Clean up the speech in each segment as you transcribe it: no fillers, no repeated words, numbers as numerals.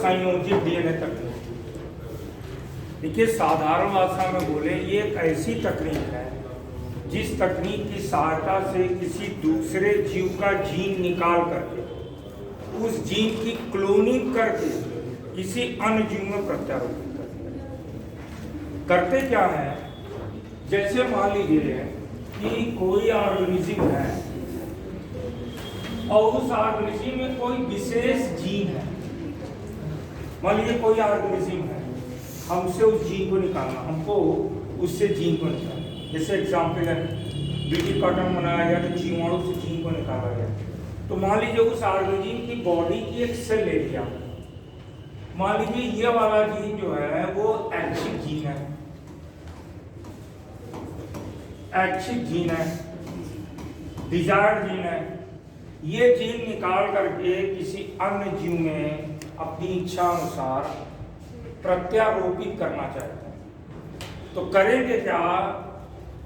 संयोजित डीएनए तकनीक। देखिए, साधारण भाषा में बोले, ये एक ऐसी तकनीक है जिस तकनीक की सहायता से किसी दूसरे जीव का जीन निकाल करके उस जीन की क्लोनिंग करके किसी अन्य जीव में प्रत्यारोपित करते क्या है। जैसे मान लीजिए कि कोई ऑर्गेनिज्म है और उस ऑर्गेनिज्म में कोई विशेष जीन है। मान लीजिए कोई ऑर्गेनिज्म है, हमसे उस जीन को निकालना, हमको उससे जीन को निकालना। जैसे एग्जाम्पल है, बीटी कॉटन बनाया गया तो जीवाणु से जीन को निकाला गया। तो मान लीजिए उस ऑर्गेनिज्म की बॉडी की एक सेल ले लिया। मान लीजिए ये वाला जीन जो है वो ऐच्छिक जीन है, ऐच्छिक जीन है, डिजायर्ड जीन है। ये जीन निकाल करके किसी अन्य जीव में अपनी इच्छा अनुसार प्रत्यारोपित करना चाहते हैं। तो करेंगे क्या,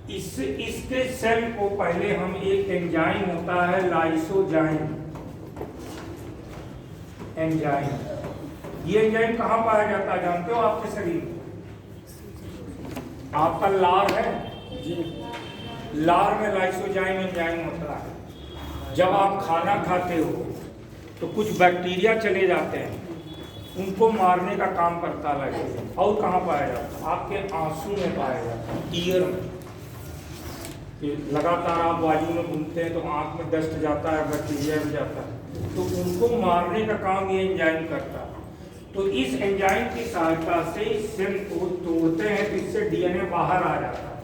इसके सेल को पहले हम एक एंजाइम होता है लाइसोजाइम एंजाइम। ये एंजाइम कहाँ पाया जाता है जानते हो आपके शरीर में? आपका लार है जी, लार में लाइसोजाइम एंजाइम होता है। जब आप खाना खाते हो तो कुछ बैक्टीरिया चले जाते हैं, उनको मारने का काम करता है। और कहाँ पाया जाता है? आपके आंसू में पाया जाता है, टीयर में। लगातार आप वायु में घूमते हैं तो आंख में डस्ट जाता है, बैक्टीरिया भी जाता है, तो उनको मारने का काम ये एंजाइम करता है। तो इस एंजाइम की सहायता से इस सेल को तोड़ते हैं तो इससे डीएनए बाहर आ जाता है।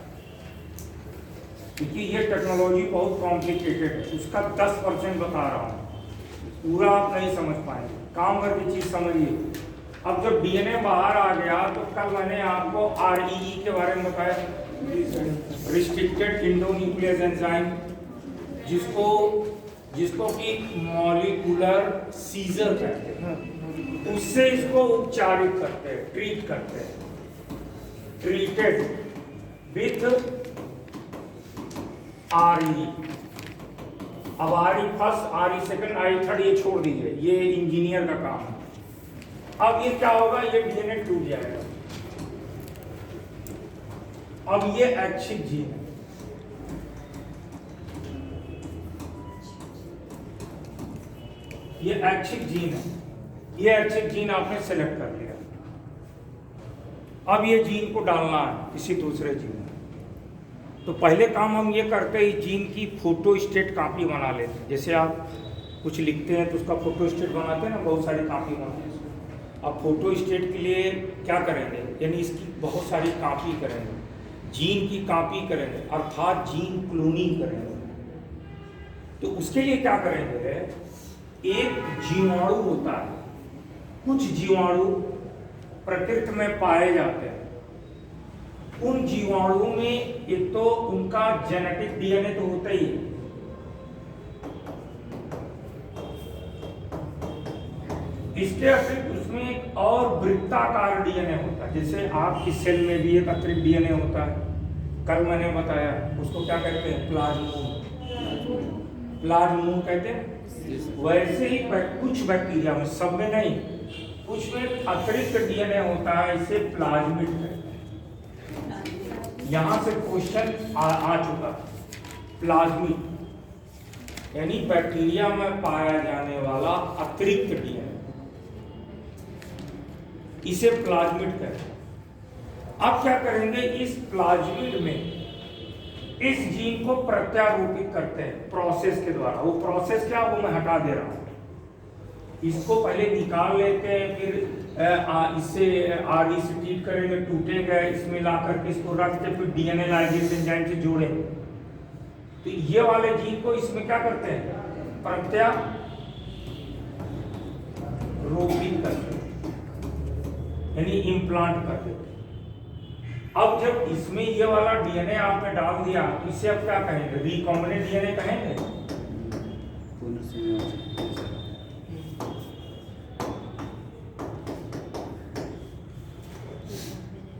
क्योंकि ये टेक्नोलॉजी बहुत कॉम्प्लिकेटेड है, उसका 10% बता रहा हूँ, पूरा आप नहीं समझ पाएंगे। काम भर की चीज समझिए। अब जब डीएनए बाहर आ गया तो कल मैंने आपको आरईई के बारे में बताया, रिस्ट्रिक्टेड इंडोन्यूक्लियस एंजाइम, जिसको कि मॉलिक्यूलर सीजर कहते हैं। उससे इसको उपचारित करते हैं, ट्रीट करते हैं, ट्रीटेड विथ आरई। अब आरई फर्स्ट, आरई सेकंड, आरई थर्ड ये छोड़ दीजिए, ये इंजीनियर का काम है। अब ये क्या होगा, ये डीएनए टूट जाएगा। अब ये ऐच्छिक जीन है, ये ऐच्छिक जीन है, ये ऐच्छिक जीन आपने सेलेक्ट कर लिया। अब ये जीन को डालना है किसी दूसरे जीन में। तो पहले काम हम ये करते हैं, जीन की फोटो स्टेट कॉपी बना लेते हैं। जैसे आप कुछ लिखते हैं तो उसका फोटो स्टेट बनाते हैं ना, बहुत सारी कॉपी बनाते हैं। अब फोटो स्टेट के लिए क्या करेंगे, यानी इसकी बहुत सारी कॉपी करेंगे, जीन की कॉपी करेंगे, अर्थात जीन क्लोनिंग करेंगे। तो उसके लिए क्या करेंगे, एक जीवाणु होता है, कुछ जीवाणु प्रकृति में पाए जाते हैं। उन जीवाणुओं में एक तो उनका जेनेटिक डीएनए तो होता ही है, इसके अतिरिक्त उसमें एक और वृत्ताकार डीएनए होता है। जैसे आपकी सेल में भी एक अतिरिक्त डीएनए होता है, कल मैंने बताया, उसको क्या कहते हैं, प्लाज्मोन, प्लाज्मोन कहते हैं। वैसे ही कुछ बैक्टीरिया में, सब में नहीं, कुछ में अतिरिक्त डीएनए होता है, इसे प्लाज्मिड कहते हैं। यहां से क्वेश्चन आ चुका, प्लाज्मिड यानी बैक्टीरिया में पाया जाने वाला अतिरिक्त डीएनए, इसे प्लाज्मिड कहते हैं। अब क्या करेंगे, इस प्लाज्मिड में इस जीन को प्रत्यारोपित करते हैं प्रोसेस के द्वारा। वो प्रोसेस क्या, वो मैं हटा दे रहा हूं। इसको पहले निकाल लेते हैं, फिर इससे आरई से ट्रीट करेंगे, टूटेगा, इसमें ला करके इसको रखते, फिर डीएनए लाइगेज एंजाइम से जोड़ेंगे। तो ये वाले जीन को इसमें क्या करते हैं, प्रत्यारोपित करते हैं, यानी इम्प्लांट कर देते हैं। अब जब इसमें ये वाला डीएनए आपने डाल दिया, इसे अब क्या कहेंगे, रिकॉम्बिनेंट डीएनए कहेंगे।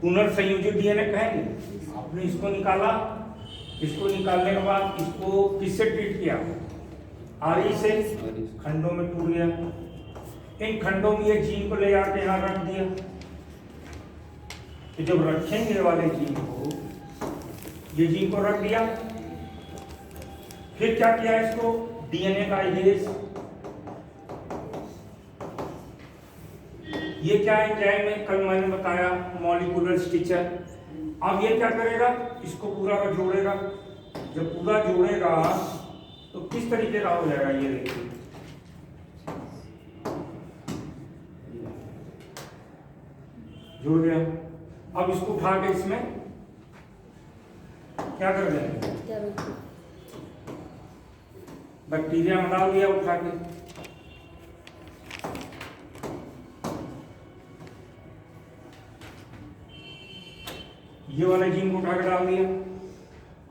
पुनर्संयोजित डीएनए कहेंगे। आपने इसको निकाला, इसको निकालने के बाद इसको किससे ट्रीट किया, आरई से, खंडों में टूट गया। इन खंडों में ये जीन को ले आके यहाँ रख दिया। तो जब रखेंगे वाले जीन को, ये जीन को रख दिया, फिर क्या किया इसको, डीएनए का हेलिक्स। ये क्या एंजाइम है, कल मैंने बताया मॉलिक्यूलर स्टिचर। अब ये क्या करेगा, इसको पूरा का जोड़ेगा। जब पूरा जोड़ेगा तो किस तरीके का हो जाएगा, ये देखिए, जुड़ गया। अब इसको उठा के इसमें क्या कर देंगे, बैक्टीरिया में डाल दिया उठा के। ये वाले जीन को उठा के डाल दिया।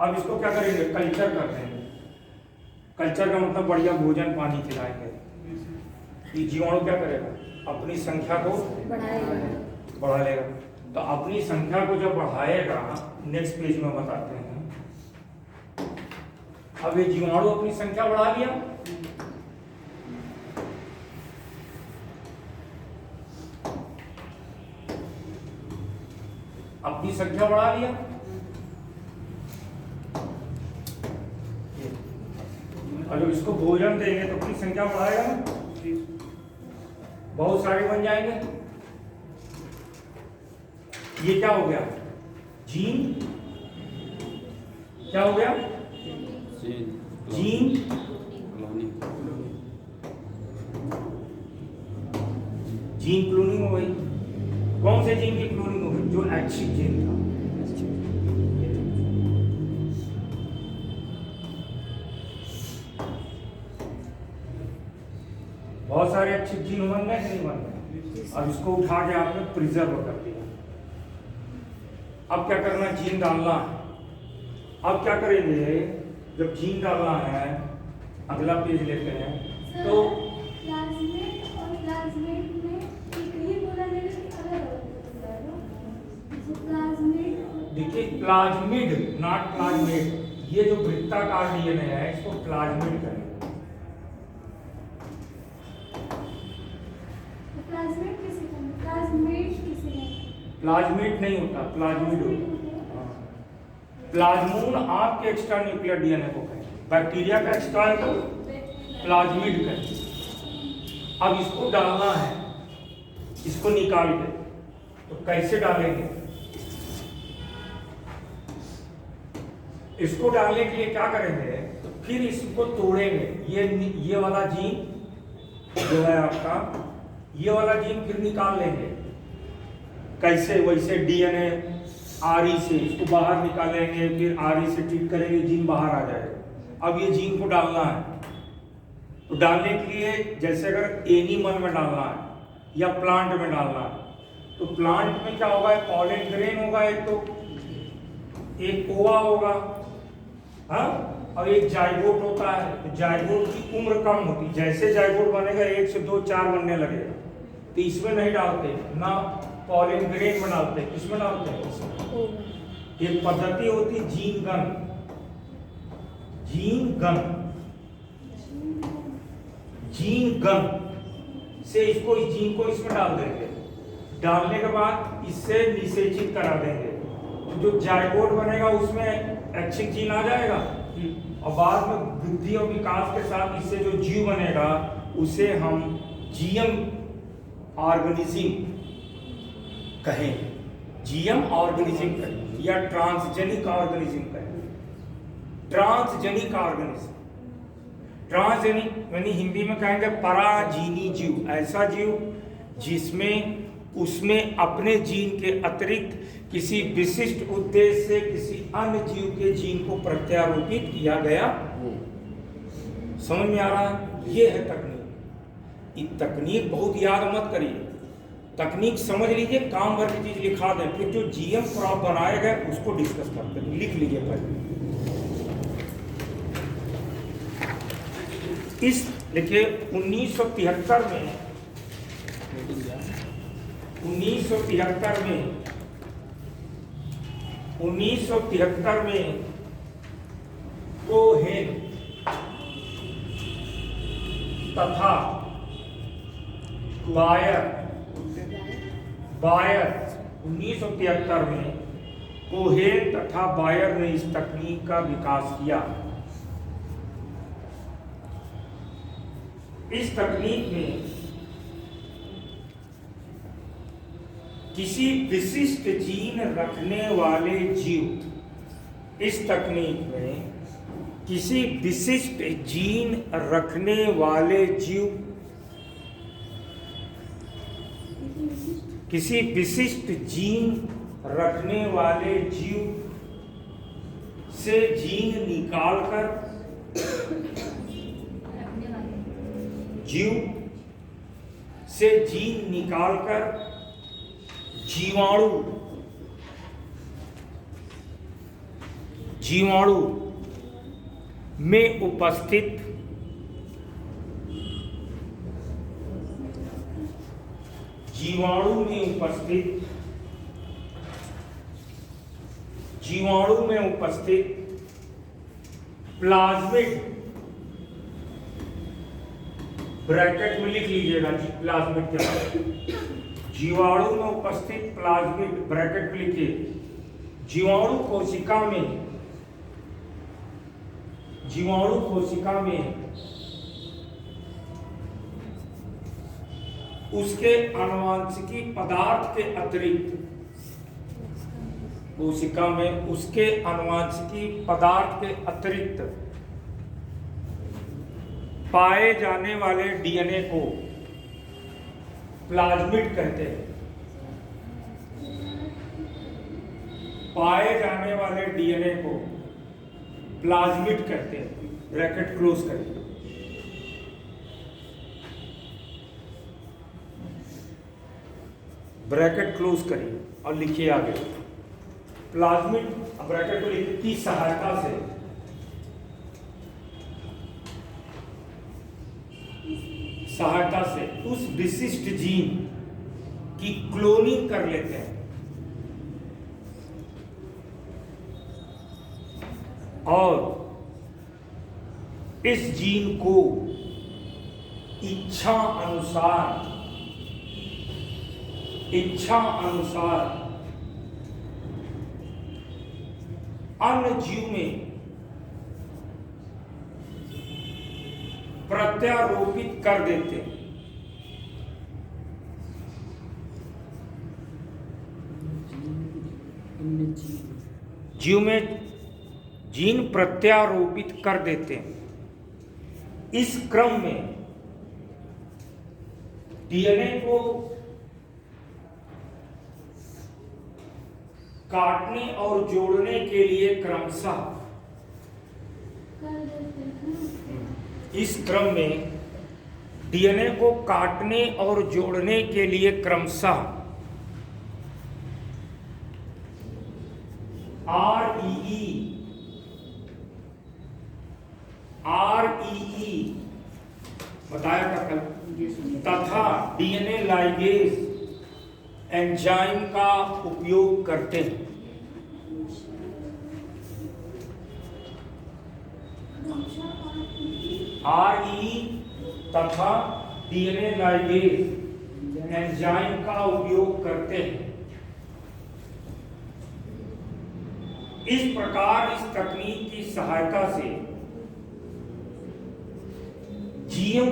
अब इसको क्या करेंगे, कल्चर कर देंगे। कल्चर का मतलब बढ़िया भोजन पानी खिलाएंगे। ये जीवाणु क्या करेगा, अपनी संख्या को बढ़ा लेगा। तो अपनी संख्या को जब बढ़ाएगा, नेक्स्ट पेज में बताते हैं। अब ये जीवाणु अपनी संख्या बढ़ा लिया, अपनी संख्या बढ़ा लिया, और जब इसको भोजन देंगे तो अपनी संख्या बढ़ाएगा ना, बहुत सारे बन जाएंगे। ये क्या हो गया, जीन क्या हो गया, जीन जीन क्लोनिंग हो गई। कौन से जीन की क्लोनिंग हो गई, जो ऐच्छिक जीन था। बहुत सारे ऐच्छिक जीन बन गए, नहीं बन गए। अब इसको उठा के आपने प्रिजर्व कर दिया। अब क्या करना, जीन डालना। अब क्या करेंगे, जब जीन डालना है, अगला पेज लेते हैं। तो प्लाज्मिड और प्लाज्मिड में एक ही बोला जाएगा कि अलग-अलग प्लाज्मिड, देखिए प्लाज्मिड नॉट प्लाज्मिड। ये जो वृत्ताकार डीएनए है, इसको प्लाज्मिड करेंगे। प्लाज्मिड किसे कहते हैं, प्लाज्मिड किसे कहते हैं, प्लाज्मिड नहीं होता, प्लाज्मिड होता। प्लाज्मून आपके एक्स्ट्रा न्यूक्लियर डीएनए को कहें, बैक्टीरिया का एक्स्ट्रा को प्लाज्मिड कहें। अब इसको डालना है, इसको निकाल के, तो कैसे डालेंगे, इसको डालने के लिए क्या करेंगे, तो फिर इसको तोड़ेंगे। ये वाला जीन जो है आपका, ये वाला जीन फिर निकाल लेंगे। कैसे, वैसे डीएनए आरई से इसको बाहर निकालेंगे, फिर आरई से ट्रीट करेंगे, जीन बाहर आ जाएगा। अब ये जीन को डालना है, तो डालने के लिए जैसे अगर एनिमल में डालना है या प्लांट में डालना है, तो प्लांट में क्या होगा, पॉलन ग्रेन होगा, एक कोआ होगा, हाँ, और एक जाइगोट होता है। तो जाइगोट की उम्र कम होती, जैसे जाइगोट बनेगा 1 से 2 4 बनने लगेगा। तो इसमें नहीं डालते ना, पॉलन ग्रेन में डालते हैं। किसमें डालते हैं, एक पद्धति होती gene gun. Gene gun, gene gun से इसको, इस जीन को इसमें डाल देंगे। डालने के बाद इससे निषेचित करा देंगे। तो जो जाइगोट बनेगा उसमें ऐच्छिक जीन आ जाएगा, और बाद में वृद्धि और विकास के साथ इससे जो जीव बनेगा उसे हम जीएम ऑर्गेनिज्म कहें, जीएम ऑर्गेनिज्म कहें, या ट्रांसजेनिक ऑर्गेनिज्म कहें। ट्रांसजेनिक ऑर्गेनिज्म, ट्रांसजेनिक यानी हिंदी में कहेंगे पराजीनी जीव। ऐसा जीव जिसमें उसमें अपने जीन के अतिरिक्त किसी विशिष्ट उद्देश्य से किसी अन्य जीव के जीन को प्रत्यारोपित किया गया। समझ में आ रहा है, ये है तकनीक। ये तकनीक बहुत याद मत करिए, तकनीक समझ लीजिए, काम भर की चीज लिखा दें, फिर जो जीएम क्रॉप बनाए गए उसको डिस्कस करते हैं। लिख लीजिए पहले। इस देखिए 1973 में 1973 में कोहेन तथा बायर 1973 में कोहेन तथा बायर ने इस तकनीक का विकास किया। इस तकनीक में किसी विशिष्ट जीन रखने वाले जीव इस तकनीक में किसी विशिष्ट जीन रखने वाले जीव किसी विशिष्ट जीन रखने वाले जीव से जीन निकालकर जीवाणु में उपस्थित प्लाज्मिड, ब्रैकेट में लिख लीजिएगा जी, प्लाज्मिड के बाद जीवाणु में उपस्थित प्लाज्मिड, ब्रैकेट में लिखिए। जीवाणु कोशिका में उसके आनुवांशिकी पदार्थ के अतिरिक्त पाए जाने वाले डीएनए को प्लाज्मिड कहते हैं। ब्रैकेट क्लोज करिए। ब्रैकेट क्लोज करिए और लिखिए आगे। प्लाज्मिड ब्रैकेट को लिखिए की सहायता से उस विशिष्ट जीन की क्लोनिंग कर लेते हैं और इस जीन को इच्छा अनुसार अन्य जीव में प्रत्यारोपित कर देते हैं। जीव में जीन प्रत्यारोपित कर देते हैं। इस क्रम में डीएनए को काटने और जोड़ने के लिए क्रमशः REE बताया था कल, तथा डीएनए लाइगेज एंजाइम का उपयोग करते हैं। REE तथा डीएनए लाइगेज एंजाइम का उपयोग करते हैं। इस प्रकार इस तकनीक की सहायता से जीएम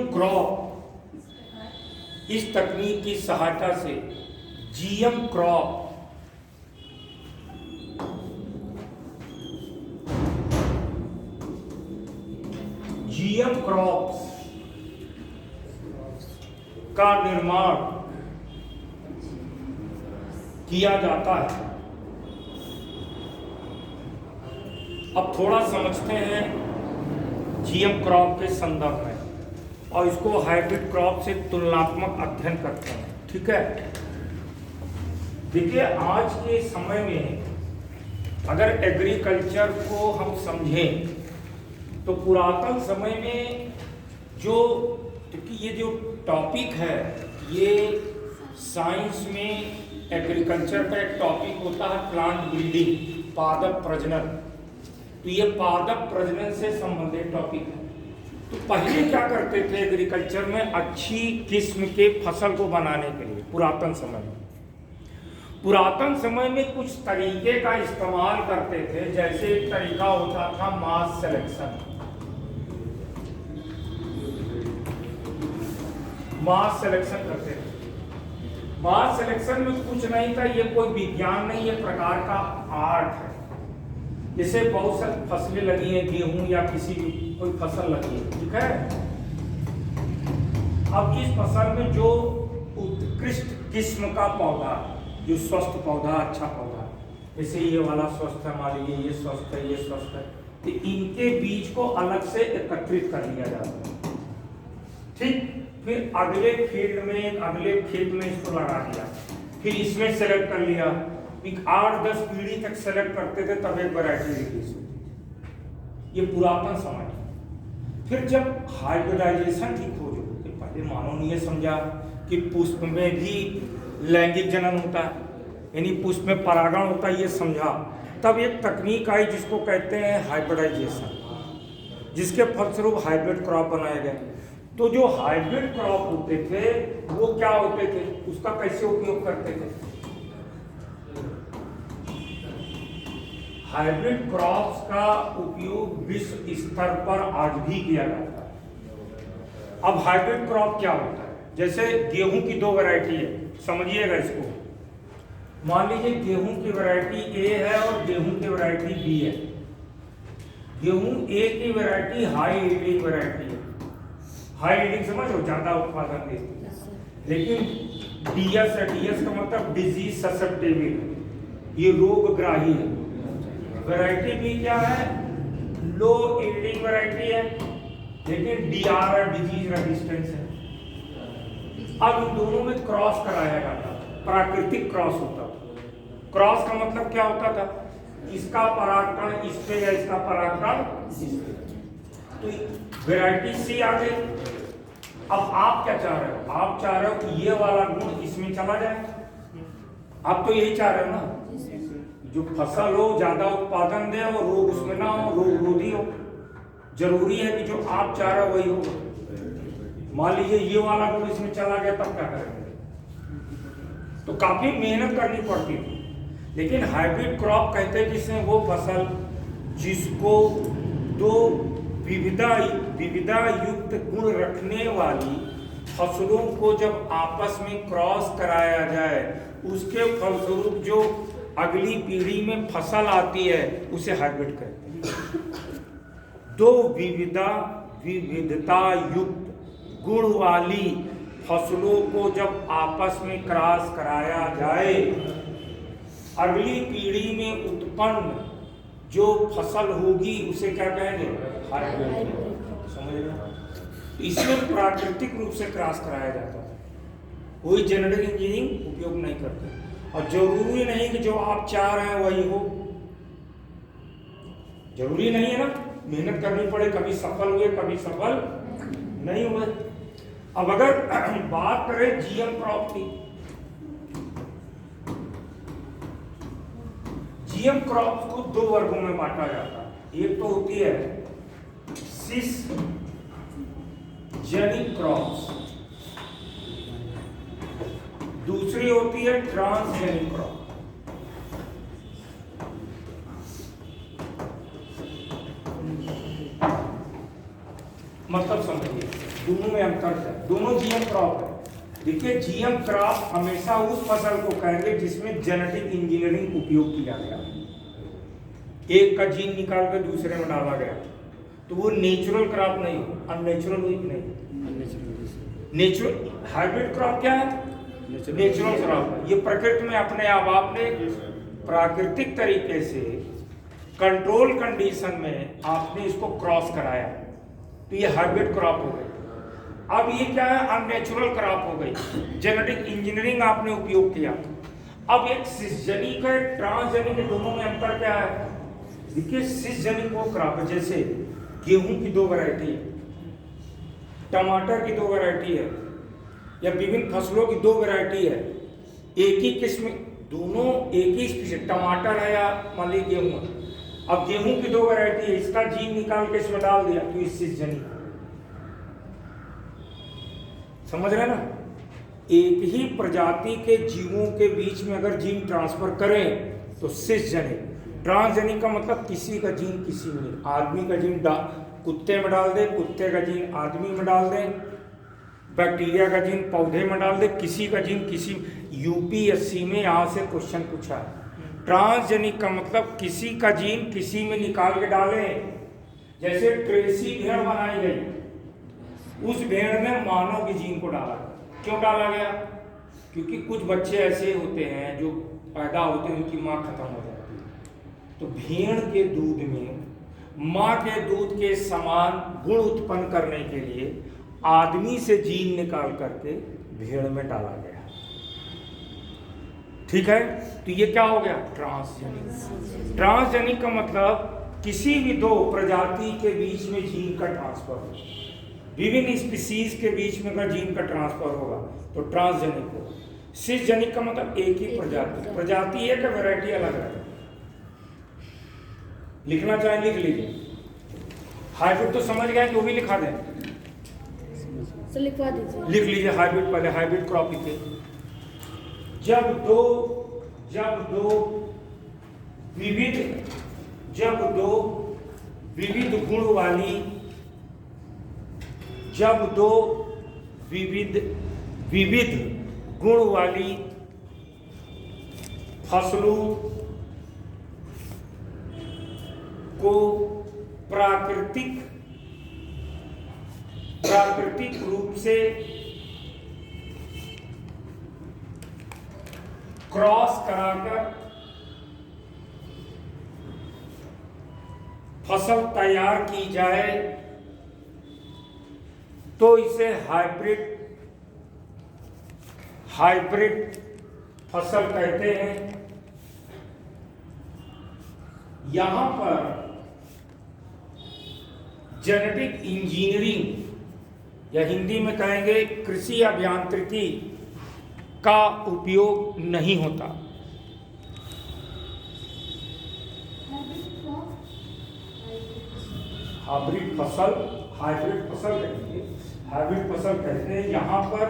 क्रॉप का निर्माण किया जाता है। अब थोड़ा समझते हैं जीएम क्रॉप के संदर्भ में और इसको हाइब्रिड क्रॉप से तुलनात्मक अध्ययन करते हैं। ठीक है, देखिए आज के समय में अगर एग्रीकल्चर को हम समझें तो पुरातन समय में क्योंकि ये जो टॉपिक है ये साइंस में एग्रीकल्चर का एक टॉपिक होता है प्लांट ब्रीडिंग, पादप प्रजनन। तो ये पादप प्रजनन से संबंधित टॉपिक है। तो पहले क्या करते थे एग्रीकल्चर में, अच्छी किस्म के फसल को बनाने के लिए पुरातन समय में कुछ तरीके का इस्तेमाल करते थे। जैसे एक तरीका होता था मास सिलेक्शन। मास सिलेक्शन करते थे। मास सिलेक्शन में कुछ नहीं था, ये कोई विज्ञान नहीं, ये प्रकार का आर्ट है। जैसे बहुत सारी फसलें लगी हैं, गेहूं या किसी भी कोई फसल लगी है, ठीक है। अब इस फसल में जो उत्कृष्ट किस्म का पौधा, जो स्वस्थ पौधा, अच्छा पौधा, जैसे ये वाला स्वस्थ है, मान लीजिए ये स्वस्थ है, ये स्वस्थ है, तो इनके बीज को अलग से एकत्रित कर लिया जाता है, ठीक। फिर अगले फील्ड में, अगले खेत में इसको लगा दिया, फिर इसमें सेलेक्ट कर लिया। 8-10 पीढ़ी तक सेलेक्ट करते थे, तब एक वैरायटी रिलीज होती थी। ये पुरातन समय। फिर जब हाइब्रिडाइजेशन की खोज होती, पहले मानव ने ये समझा कि पुष्प में भी लैंगिक जनन होता है, यानी पुष्प में परागण होता है, ये समझा। तब एक तकनीक आई जिसको कहते हैं हाइब्रिडाइजेशन, जिसके फलस्वरूप हाइब्रिड क्रॉप बनाए गए। तो जो हाइब्रिड क्रॉप होते थे वो क्या होते थे, उसका कैसे उपयोग करते थे? हाइब्रिड क्रॉप्स का उपयोग विश्व स्तर पर आज भी किया जाता है। अब हाइब्रिड क्रॉप क्या होता है? जैसे गेहूं की 2 वैरायटी है, समझिएगा इसको। मान लीजिए गेहूं की वैरायटी ए है और गेहूं की वैरायटी बी है। गेहूं ए की वैरायटी हाई यील्डिंग वैरायटी है। हाई यील्डिंग समझो, ज्यादा उत्पादन देती है। लेकिन डीएस है, डीएस का मतलब डिजीज ससेप्टेबल, ये रोगग्राही है। वैरायटी भी क्या है? लो यील्डिंग वैरायटी है, लेकिन डीआर है, डिजीज रेजिस्टेंस है। अब इन दोनों में क्रॉस कराया जाता था, प्राकृतिक क्रॉस होता था। क्रॉस का मतलब क्या होता था? इसका परागकण इस पे या इसका परागकण इस पे। तो वैरायटी सी आ गई। अब आप क्या चाह रहे हो? आप चाह रहे हो कि ये वाला गुण इसमें चला जाए। आप तो यही चाह रहे हो ना, जो फसल हो ज्यादा उत्पादन दे और रोग उसमें ना हो, रोग रोधी हो। जरूरी है कि जो आप चाह रहे हो वही होगा। मान लीजिए ये वाला गुण इसमें चला गया, तब क्या करेंगे? तो काफी मेहनत करनी पड़ती थी। लेकिन हाइब्रिड क्रॉप कहते हैं जिसमें वो फसल जिसको 2 विविधता युक्त गुण रखने वाली फसलों को जब आपस में क्रॉस कराया जाए, उसके फलस्वरूप जो अगली पीढ़ी में फसल आती है उसे हाइब्रिड कहते हैं। 2 विविधता युक्त गुण वाली फसलों को जब आपस में क्रॉस कराया जाए, अगली पीढ़ी में उत्पन्न जो फसल होगी उसे क्या कहेंगे? हाइब्रिड। समझ रहे हो? इसमें प्राकृतिक रूप से क्रॉस कराया जाता है, कोई जेनेटिक इंजीनियरिंग उपयोग नहीं करते। और जरूरी नहीं कि जो आप चाह रहे हैं वही हो, जरूरी नहीं है ना, मेहनत करनी पड़े, कभी सफल हुए कभी सफल नहीं हुए। अब अगर बात करें जीएम क्रॉप की, जीएम क्रॉप को 2 वर्गों में बांटा जाता है। एक तो होती है सिसजेनिक क्रॉप्स, दूसरी होती है ट्रांसजेनिक क्रॉप। मतलब समझिए, दोनों में अंतर है। दोनों जीएम क्रॉप है। देखिए, जीएम क्रॉप हमेशा उस फसल को कहेंगे जिसमें जेनेटिक इंजीनियरिंग उपयोग किया गया, एक का जीन निकाल कर दूसरे में डाला गया, तो वो नेचुरल क्रॉप नहीं, अननेचुरल हुई नहीं। नेचुरल हाइब्रिड क्रॉप क्या है? Natural crop. ये प्रकृति में अपने आप आपने प्राकृतिक तरीके से कंट्रोल कंडीशन में आपने इसको क्रॉस कराया, तो ये हाइब्रिड क्रॉप हो गई। अब ये क्या है? अननेचुरल क्रॉप हो गई, जेनेटिक इंजीनियरिंग आपने उपयोग किया। अब एक सिसजेनिक है, ट्रांसजेनिक है, दोनों में अंतर क्या है? देखिए, सिसजेनिक वो क्रॉप है, जैसे गेहूं की 2 वैरायटी है, टमाटर की 2 वैरायटी है, या विभिन्न फसलों की 2 वैरायटी है, एक ही किस्म, दोनों एक ही स्पीशीज, टमाटर है या मान लीजिए गेहूं है। अब गेहूं की 2 वैरायटी है, इसका जीन निकाल के इसमें डाल दिया तो ये सिसजेनिक। समझ रहे ना? एक ही प्रजाति के जीवों के बीच में अगर जीन ट्रांसफर करें तो सिसजेनिक। ट्रांसजेनिक का मतलब किसी का जीन किसी में नहीं। आदमी का जीन कुत्ते में डाल दे, कुत्ते का जीन आदमी में डाल दें, बैक्टीरिया का जीन पौधे में डाल दे, किसी का जीन किसी। यूपीएससी में यहाँ से क्वेश्चन पूछा है। ट्रांसजेनिक का मतलब किसी का जीन किसी में निकाल के डालें। जैसे ट्रेसी भेड़ बनाई गई, उस भेड़ में मानव के जीन को डाला गया। क्यों डाला गया? क्योंकि कुछ बच्चे ऐसे होते हैं जो पैदा होते हैं उनकी माँ खत्म हो जाती है, तो भेड़ के दूध में माँ के दूध के समान गुण उत्पन्न करने के लिए आदमी से जीन निकाल करके भेड़ में डाला गया। ठीक है, तो ये क्या हो गया? ट्रांसजेनिक। ट्रांसजेनिक का मतलब किसी भी दो प्रजाति के बीच में जीन का ट्रांसफर हो, विभिन्न स्पीसीज के बीच में अगर जीन का ट्रांसफर होगा तो ट्रांसजेनिक होगा। सिसजेनिक का मतलब एक ही प्रजाति एक वैरायटी अलग है। लिखना चाहे लिख लीजिए। हाइब्रिड तो समझ गए कि वो भी लिखा दें? लिखवा दीजिए। लिख लीजिए हाइब्रिड। पहले हाइब्रिड क्रॉप लिखे। जब दो विविध गुण वाली विविध गुण वाली फसलों को प्राकृतिक रूप से क्रॉस कराकर फसल तैयार की जाए तो इसे हाइब्रिड फसल कहते हैं। यहां पर जेनेटिक इंजीनियरिंग या हिंदी में कहेंगे कृषि अभियांत्रिकी का उपयोग नहीं होता। हाइब्रिड फसल कहते हैं। यहाँ पर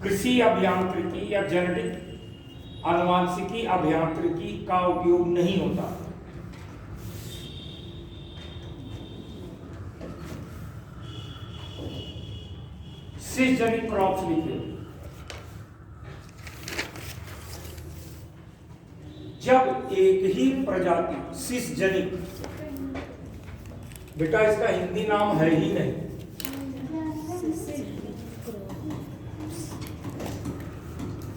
कृषि अभियांत्रिकी या जेनेटिक आनुवांशिकी अभियांत्रिकी का उपयोग नहीं होता। सिसजेनिक क्रॉप्स लिखे। जब एक ही प्रजाति सिसजेनिक, बेटा इसका हिंदी नाम है ही नहीं,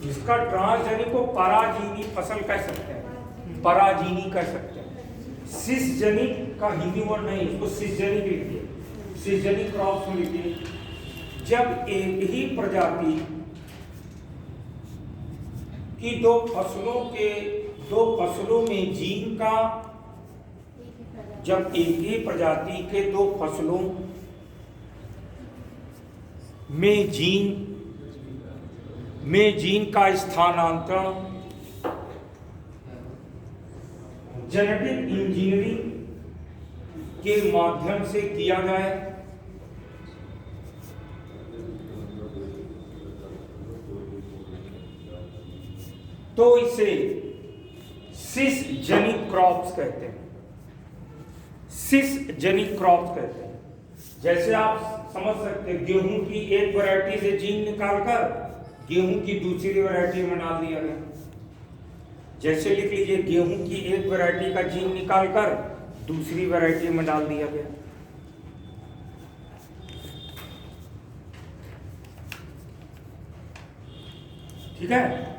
इसका ट्रांसजेनिक को पराजीनी फसल कह सकते हैं, पराजीनी कह सकते हैं। सिसजेनिक का हिंदी वर्ड नहीं, इसको सिसजेनिक लिखिए, सिसजेनिक क्रॉप्स लिखिए। जब एक ही प्रजाति की दो फसलों में जीन का, जब एक ही प्रजाति के दो फसलों में जीन का स्थानांतरण जेनेटिक इंजीनियरिंग के माध्यम से किया जाए तो इसे सिसजेनिक क्रॉप्स कहते हैं। सिसजेनिक क्रॉप्स कहते हैं। जैसे आप समझ सकते हैं, गेहूं की एक वैरायटी से जीन निकालकर गेहूं की दूसरी वैरायटी में डाल दिया गया। जैसे लिख लीजिए, गेहूं की एक वैरायटी का जीन निकालकर दूसरी वैरायटी में डाल दिया गया। ठीक है।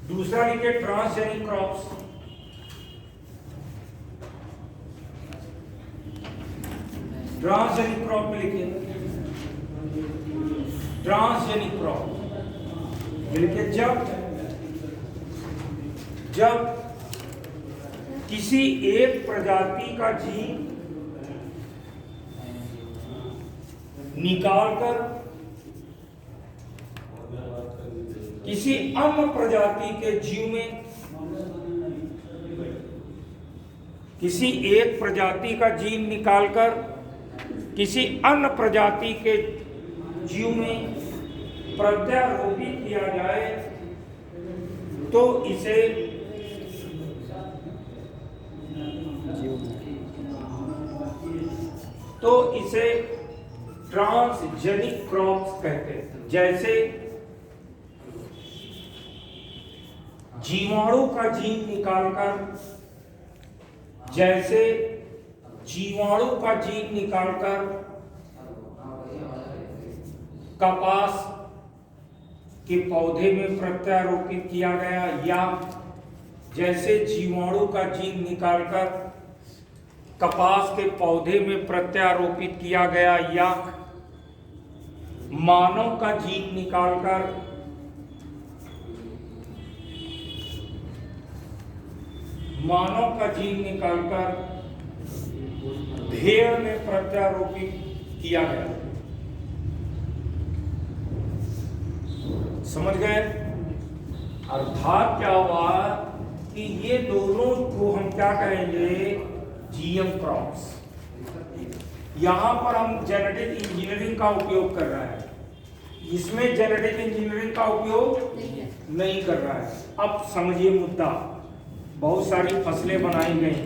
दूसरा लिखिए ट्रांसजेनिक क्रॉप्स। ट्रांसजेनिक क्रॉप में लिखिए ट्रांसजेनिक क्रॉप लिखिए। जब किसी एक प्रजाति का जीन निकालकर किसी अन्य प्रजाति के जीव में किसी एक प्रजाति का जीन निकालकर किसी अन्य प्रजाति के जीव में प्रत्यारोपित किया जाए तो इसे ट्रांसजेनिक क्रॉप्स कहते हैं। जैसे जीवाणु का जीन निकालकर कपास के पौधे में प्रत्यारोपित किया गया, या जैसे जीवाणु का जीन निकालकर कपास के पौधे में प्रत्यारोपित किया गया, या मानव का जीन निकालकर भेड़ में प्रत्यारोपित किया गया। समझ गए? अर्थात क्या हुआ कि ये दोनों को हम क्या कहेंगे, जीएम क्रॉप्स। यहां पर हम जेनेटिक इंजीनियरिंग का उपयोग कर रहे हैं, इसमें जेनेटिक इंजीनियरिंग का उपयोग नहीं कर रहा है। अब समझिए मुद्दा, बहुत सारी फसलें बनाई गई।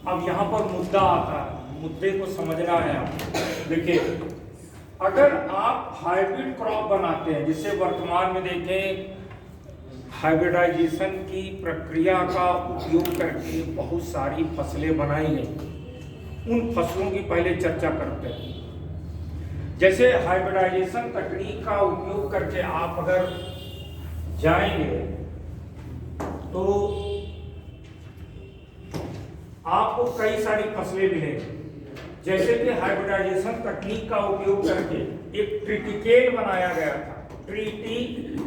अब यहाँ पर मुद्दा आता है, मुद्दे को समझना है। आप देखिए, अगर आप हाइब्रिड क्रॉप बनाते हैं, जिसे वर्तमान में देखें हाइब्रिडाइजेशन की प्रक्रिया का उपयोग करके बहुत सारी फसलें बनाई गई, उन फसलों की पहले चर्चा करते हैं। जैसे हाइब्रिडाइजेशन तकनीक का उपयोग करके आप अगर जाएंगे तो आपको कई सारी फसलें मिलेंगी। जैसे कि हाइब्रिडाइजेशन तकनीक का उपयोग करके एक ट्रिटिकेल बनाया गया था, ट्रिटिकेल।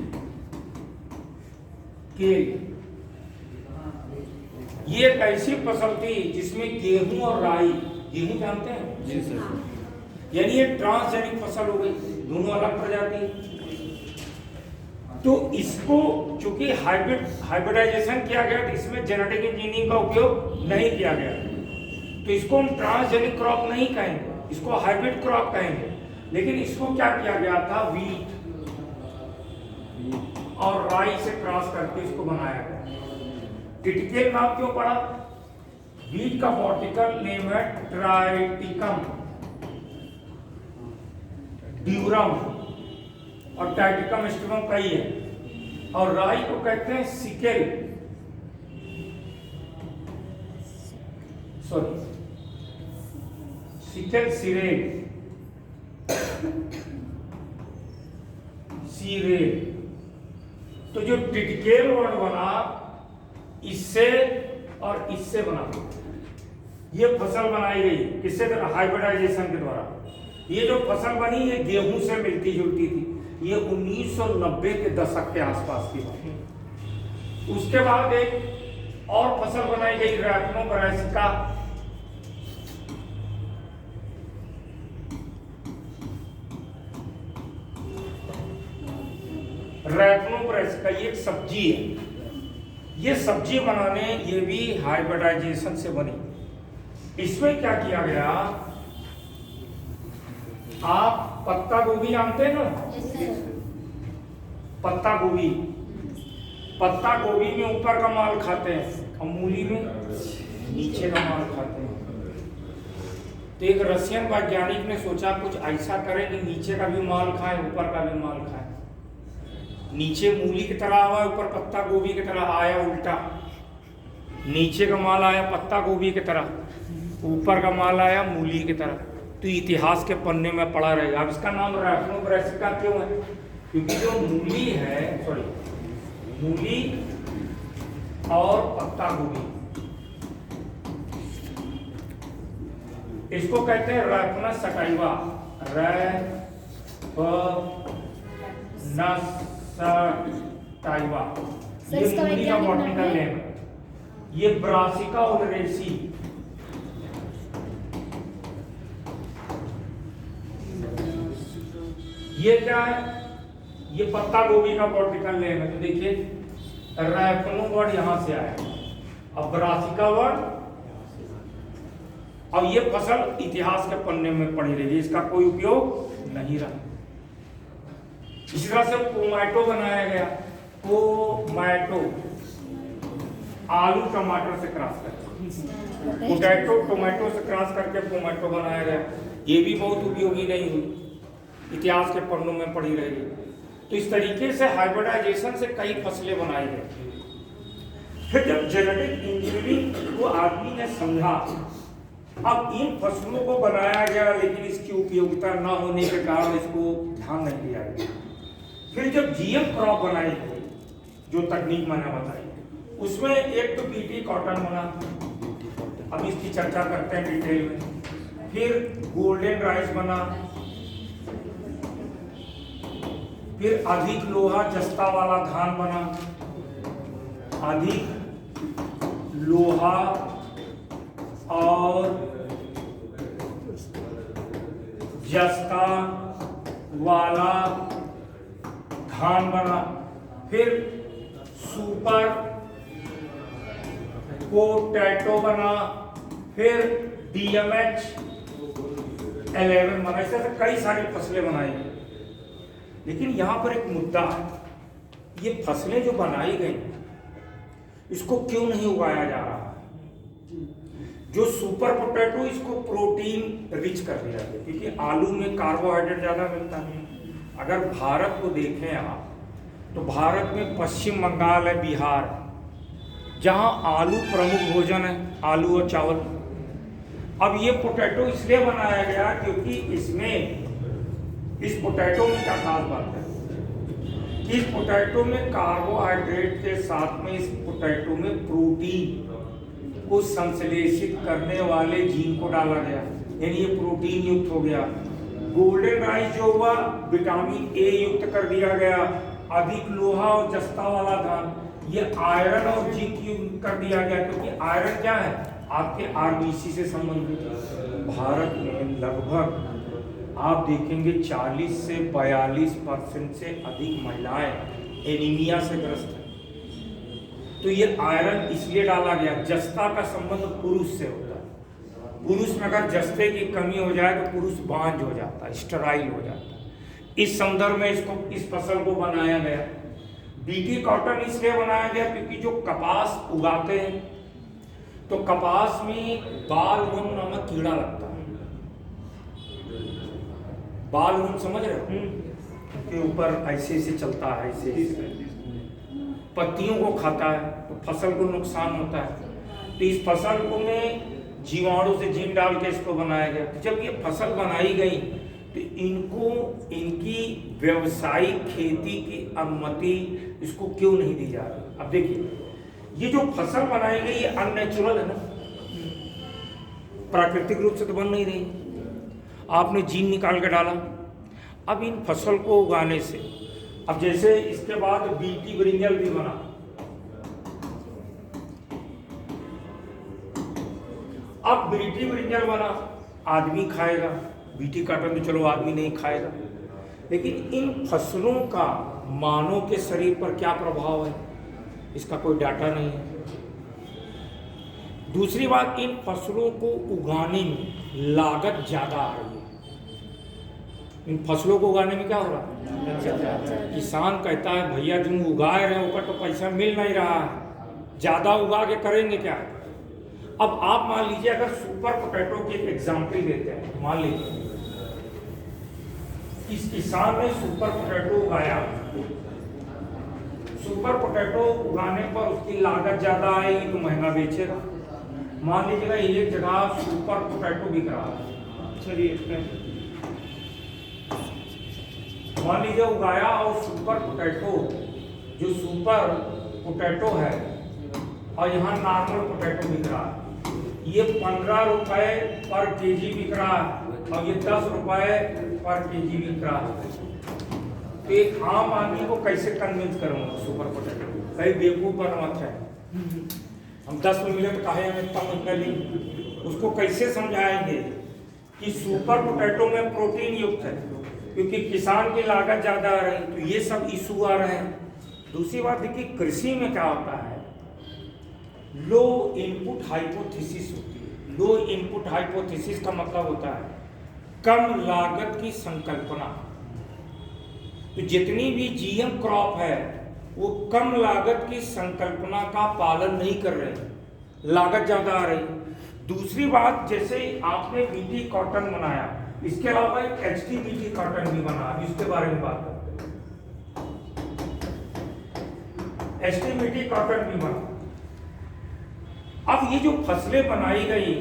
ये एक ऐसी फसल थी जिसमें गेहूं और राई, गेहूं जानते हैं जी सर, यानी ये ट्रांसजेनिक फसल हो गई, दोनों अलग प्रजाति। तो इसको चूंकि हाइब्रिडाइजेशन किया गया तो इसमें जेनेटिक इंजीनियरिंग का उपयोग नहीं किया गया, तो इसको हम ट्रांसजेनिक क्रॉप नहीं कहेंगे, इसको हाइब्रिड क्रॉप कहेंगे। लेकिन इसको क्या किया गया था, वीट और राई से क्रॉस करके इसको बनाया गया। ट्रिटिकेल नाम क्यों पड़ा? वीट का बॉटनिकल नेम है ट्राइटिकम ड्यूरम, और टाइटिकम स्टिवम कई है, और राई को कहते हैं सिकेल, सिकेल सीरेल। तो जो ट्रिटिकेल वर्ड बना, इससे और इससे बना, ये फसल बनाई गई किससे? हाइब्रिडाइजेशन के द्वारा। ये जो फसल बनी ये गेहूं से मिलती जुलती थी। ये 1990 के दशक के आसपास की बात। उसके बाद एक और फसल बनाई गई, रैपनो ब्रासिका। रैपनो ब्रासिका ये एक सब्जी है। ये सब्जी बनाने, ये भी हाइब्रिडाइजेशन से बनी। इसमें क्या किया गया, आप पत्ता गोभी जानते हैं ना? पत्ता गोभी में ऊपर का माल खाते हैं और मूली में नीचे का माल खाते हैं। तो एक रशियन वैज्ञानिक ने सोचा कुछ ऐसा करें कि नीचे का भी माल खाए, ऊपर का भी माल खाए। नीचे मूली की तरह आया, ऊपर पत्ता गोभी की तरह आया, उल्टा। नीचे का माल आया पत्ता गोभी की तरह, ऊपर का माल आया मूली की तरह। तो इतिहास के पन्ने में पड़ा रहेगा। अब इसका नाम रैपनो ब्रासिका क्यों है? क्योंकि जो मूली है, मूली और पत्ता गोभी, इसको कहते हैं रैपनस सटाइवा। सटाइवा ये मूली का बॉटनिकल नेम है। ये ब्रासिका ओलेरेसी, ये क्या है? ये पत्ता गोभी का बॉटनिकल नेम है। तो देखिए रैपनो वर्ड यहां से आया, अब ब्रासिका वर्ड अब ये फसल इतिहास के पन्ने में पड़ी रही, इसका कोई उपयोग नहीं रहा। इसी तरह से पोमैटो बनाया गया, पोमैटो आलू टमाटर से क्रॉस करके, पोटैटो टोमेटो से क्रॉस करके पोमैटो बनाया गया। ये भी बहुत उपयोगी नहीं हुई, इतिहास के पन्नों में पड़ी रही। तो इस तरीके से हाइब्रिडाइजेशन से कई फसलें बनाई गई। फिर जब जेनेटिक इंजीनियरिंग को आदमी ने समझा, अब इन फसलों को बनाया गया लेकिन इसकी उपयोगिता न होने के कारण इसको ध्यान नहीं दिया गया। फिर जब जीएम क्रॉप बनाई गई, जो तकनीक मैंने बताई, उसमें एक तो बीटी कॉटन बना, अब इसकी चर्चा करते हैं डिटेल में। फिर गोल्डन राइस बना, फिर अधिक लोहा जस्ता वाला धान बना, अधिक लोहा और जस्ता वाला धान बना। फिर सुपर पोटैटो बना, फिर DMH 11 बना। ऐसे कई सारी फसलें बनाई गई। लेकिन यहां पर एक मुद्दा है, ये फसलें जो बनाई गई इसको क्यों नहीं उगाया जा रहा है? जो सुपर पोटैटो, इसको प्रोटीन रिच कर दिया गया, क्योंकि आलू में कार्बोहाइड्रेट ज्यादा मिलता है। अगर भारत को देखें आप, तो भारत में पश्चिम बंगाल है, बिहार, जहां आलू प्रमुख भोजन है, आलू और चावल। अब ये पोटैटो इसलिए बनाया गया क्योंकि इसमें, इस पोटैटो में क्या खास बात है कि इस पोटैटो में कार्बोहाइड्रेट के साथ में इस पोटैटो में प्रोटीन को संश्लेषित करने वाले जीन को डाला गया, यानी ये प्रोटीन युक्त हो गया। गोल्डन राइस जो हुआ, विटामिन ए युक्त कर दिया गया। अधिक लोहा और जस्ता वाला धान, ये आयरन और जिंक युक्त कर दिया गया, क्योंकि आयरन क्या है, आपके आरबीसी से संबंधित। भारत में लगभग आप देखेंगे 40 से 42% से अधिक महिलाएं एनीमिया से ग्रस्त हैं। तो ये आयरन इसलिए डाला गया। जस्ता का संबंध पुरुष से होता है, पुरुष में अगर जस्ते की कमी हो जाए तो पुरुष बांझ हो जाता है, स्टेराइल हो जाता है। इस संदर्भ में इसको, इस फसल को बनाया गया। बीटी कॉटन इसलिए बनाया गया क्योंकि जो कपास उगाते हैं तो कपास में बालवुन नामक कीड़ा लगता है। बालवुन समझ रहे हो, के ऊपर ऐसे से चलता है, ऐसे पत्तियों को खाता है तो फसल को नुकसान होता है। तो इस फसल को में जीवाणु से जीन डाल के इसको बनाया गया। तो जब ये फसल बनाई गई तो इनको, इनकी व्यावसायिक खेती की अनुमति इसको क्यों नहीं दी जा रही? अब देखिए, ये जो फसल बनाई गई ये अननेचुरल है ना, प्राकृतिक रूप से तो बन नहीं रही। आपने जीन निकाल के डाला। अब इन फसल को उगाने से, अब जैसे इसके बाद बीटी ब्रिंजल भी बना, अब बीटी ब्रिंजल बना, आदमी खाएगा। बीटी कॉटन तो चलो आदमी नहीं खाएगा, लेकिन इन फसलों का मानव के शरीर पर क्या प्रभाव है, इसका कोई डाटा नहीं है। दूसरी बात, इन फसलों को उगाने में लागत ज्यादा आ रही है। इन फसलों को उगाने में क्या हो रहा है, किसान कहता है भैया तुम उगा रहे हो, ऊपर तो पैसा मिल नहीं रहा है, ज्यादा उगा के करेंगे क्या? अब आप मान लीजिए, अगर सुपर पोटैटो की एक एग्जाम्पल देते हैं, मान लीजिए इस किसान ने सुपर पोटैटो उगाया। सुपर पोटैटो उगाने पर उसकी लागत ज्यादा आएगी तो महंगा बेचेगा। मान लीजिएगा एक जगह सुपर पोटैटो बिक रहा है, चलिए मान लीजिए उगाया, और सुपर पोटैटो, जो सुपर पोटैटो है और यहाँ नॉर्मल पोटैटो बिक रहा है, ये 15 रुपए पर केजी बिक रहा है और ये 10 रुपए पर केजी बिक रहा है। तो एक आम आदमी को कैसे कन्विंस करूंगा सुपर पोटैटो? कहीं बेवकूफ बना मत है, हम 10 में मिले तो कहे हमें इतना महंगा ली। उसको कैसे समझाएंगे कि सुपर पोटैटो में प्रोटीन युक्त है, क्योंकि किसान की लागत ज्यादा आ रही है। तो ये सब इशू आ रहे हैं। दूसरी बात देखिए, कृषि में क्या होता है, लो इनपुट हाइपोथेसिस होती है। लो इनपुट हाइपोथेसिस का मतलब होता है कम लागत की संकल्पना। तो जितनी भी जीएम क्रॉप है वो कम लागत की संकल्पना का पालन नहीं कर रहे, लागत ज्यादा आ रही। दूसरी बात, जैसे आपने बीटी कॉटन बनाया, इसके अलावा एक एचटी बीटी कॉटन भी बना, इसके बारे में बात करते हैं। एचटी बीटी कॉटन भी बना। अब ये जो फसलें बनाई गई,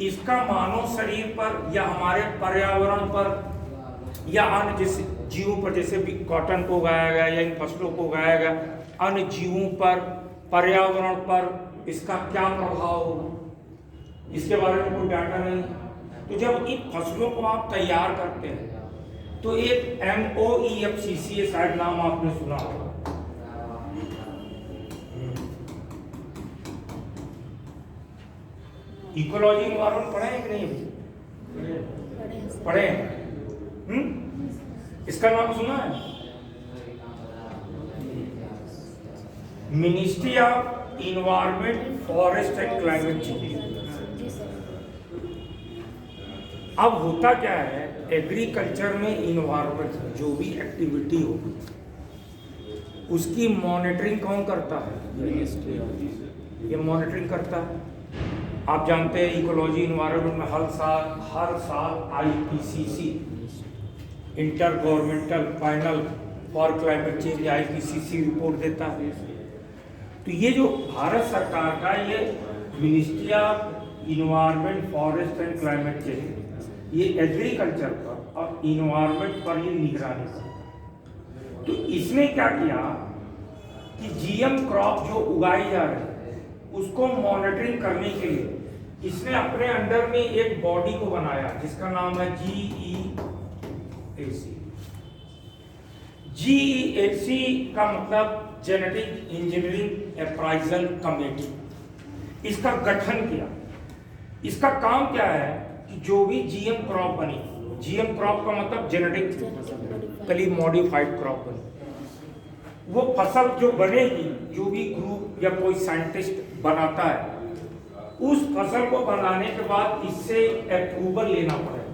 इसका मानव शरीर पर या हमारे पर्यावरण पर या अन्य जैसे जीवों पर, जैसे भी कॉटन को उगाया गया या इन फसलों को उगाया गया, अन्य जीवों पर, पर्यावरण पर इसका क्या प्रभाव होगा, इसके बारे में कोई डाटा नहीं। तो जब इन फसलों को आप तैयार करते हैं तो एक MOEFCC शायद नाम आपने सुना होगा, इकोलॉजी एनवायरनमेंट पढ़े हैं कि नहीं? पढ़े हैं? इसका नाम सुना है? Ministry of environment, forest and climate change. अब होता क्या है, एग्रीकल्चर में इन्वायरमेंट जो भी एक्टिविटी होगी उसकी मॉनिटरिंग कौन करता है? ये मॉनिटरिंग करता है। आप जानते हैं इकोलॉजी इन्वायरमेंट में हर साल IPCC, inter governmental panel for climate change, IPCC report देता है। तो ये जो भारत सरकार का ये ministry of environment, forest and climate change, ये एग्रीकल्चर पर और इन्वायरमेंट पर ये निगरानी कर। तो इसने क्या किया कि GM क्रॉप जो उगाई जा रही है उसको मॉनिटरिंग करने के लिए इसने अपने अंडर में एक बॉडी को बनाया जिसका नाम है GEAC। GEAC का मतलब जेनेटिक इंजीनियरिंग अप्राइजल कमेटी। इसका गठन किया। इसका काम क्या है कि जो भी GM क्रॉप बनी, GM क्रॉप का मतलब जेनेटिकली मॉडिफाइड क्रॉप बनी, वो फसल जो बनेगी, जो भी ग्रुप या कोई साइंटिस्ट बनाता है, उस फसल को बनाने के बाद इससे अप्रूवल लेना पड़ेगा।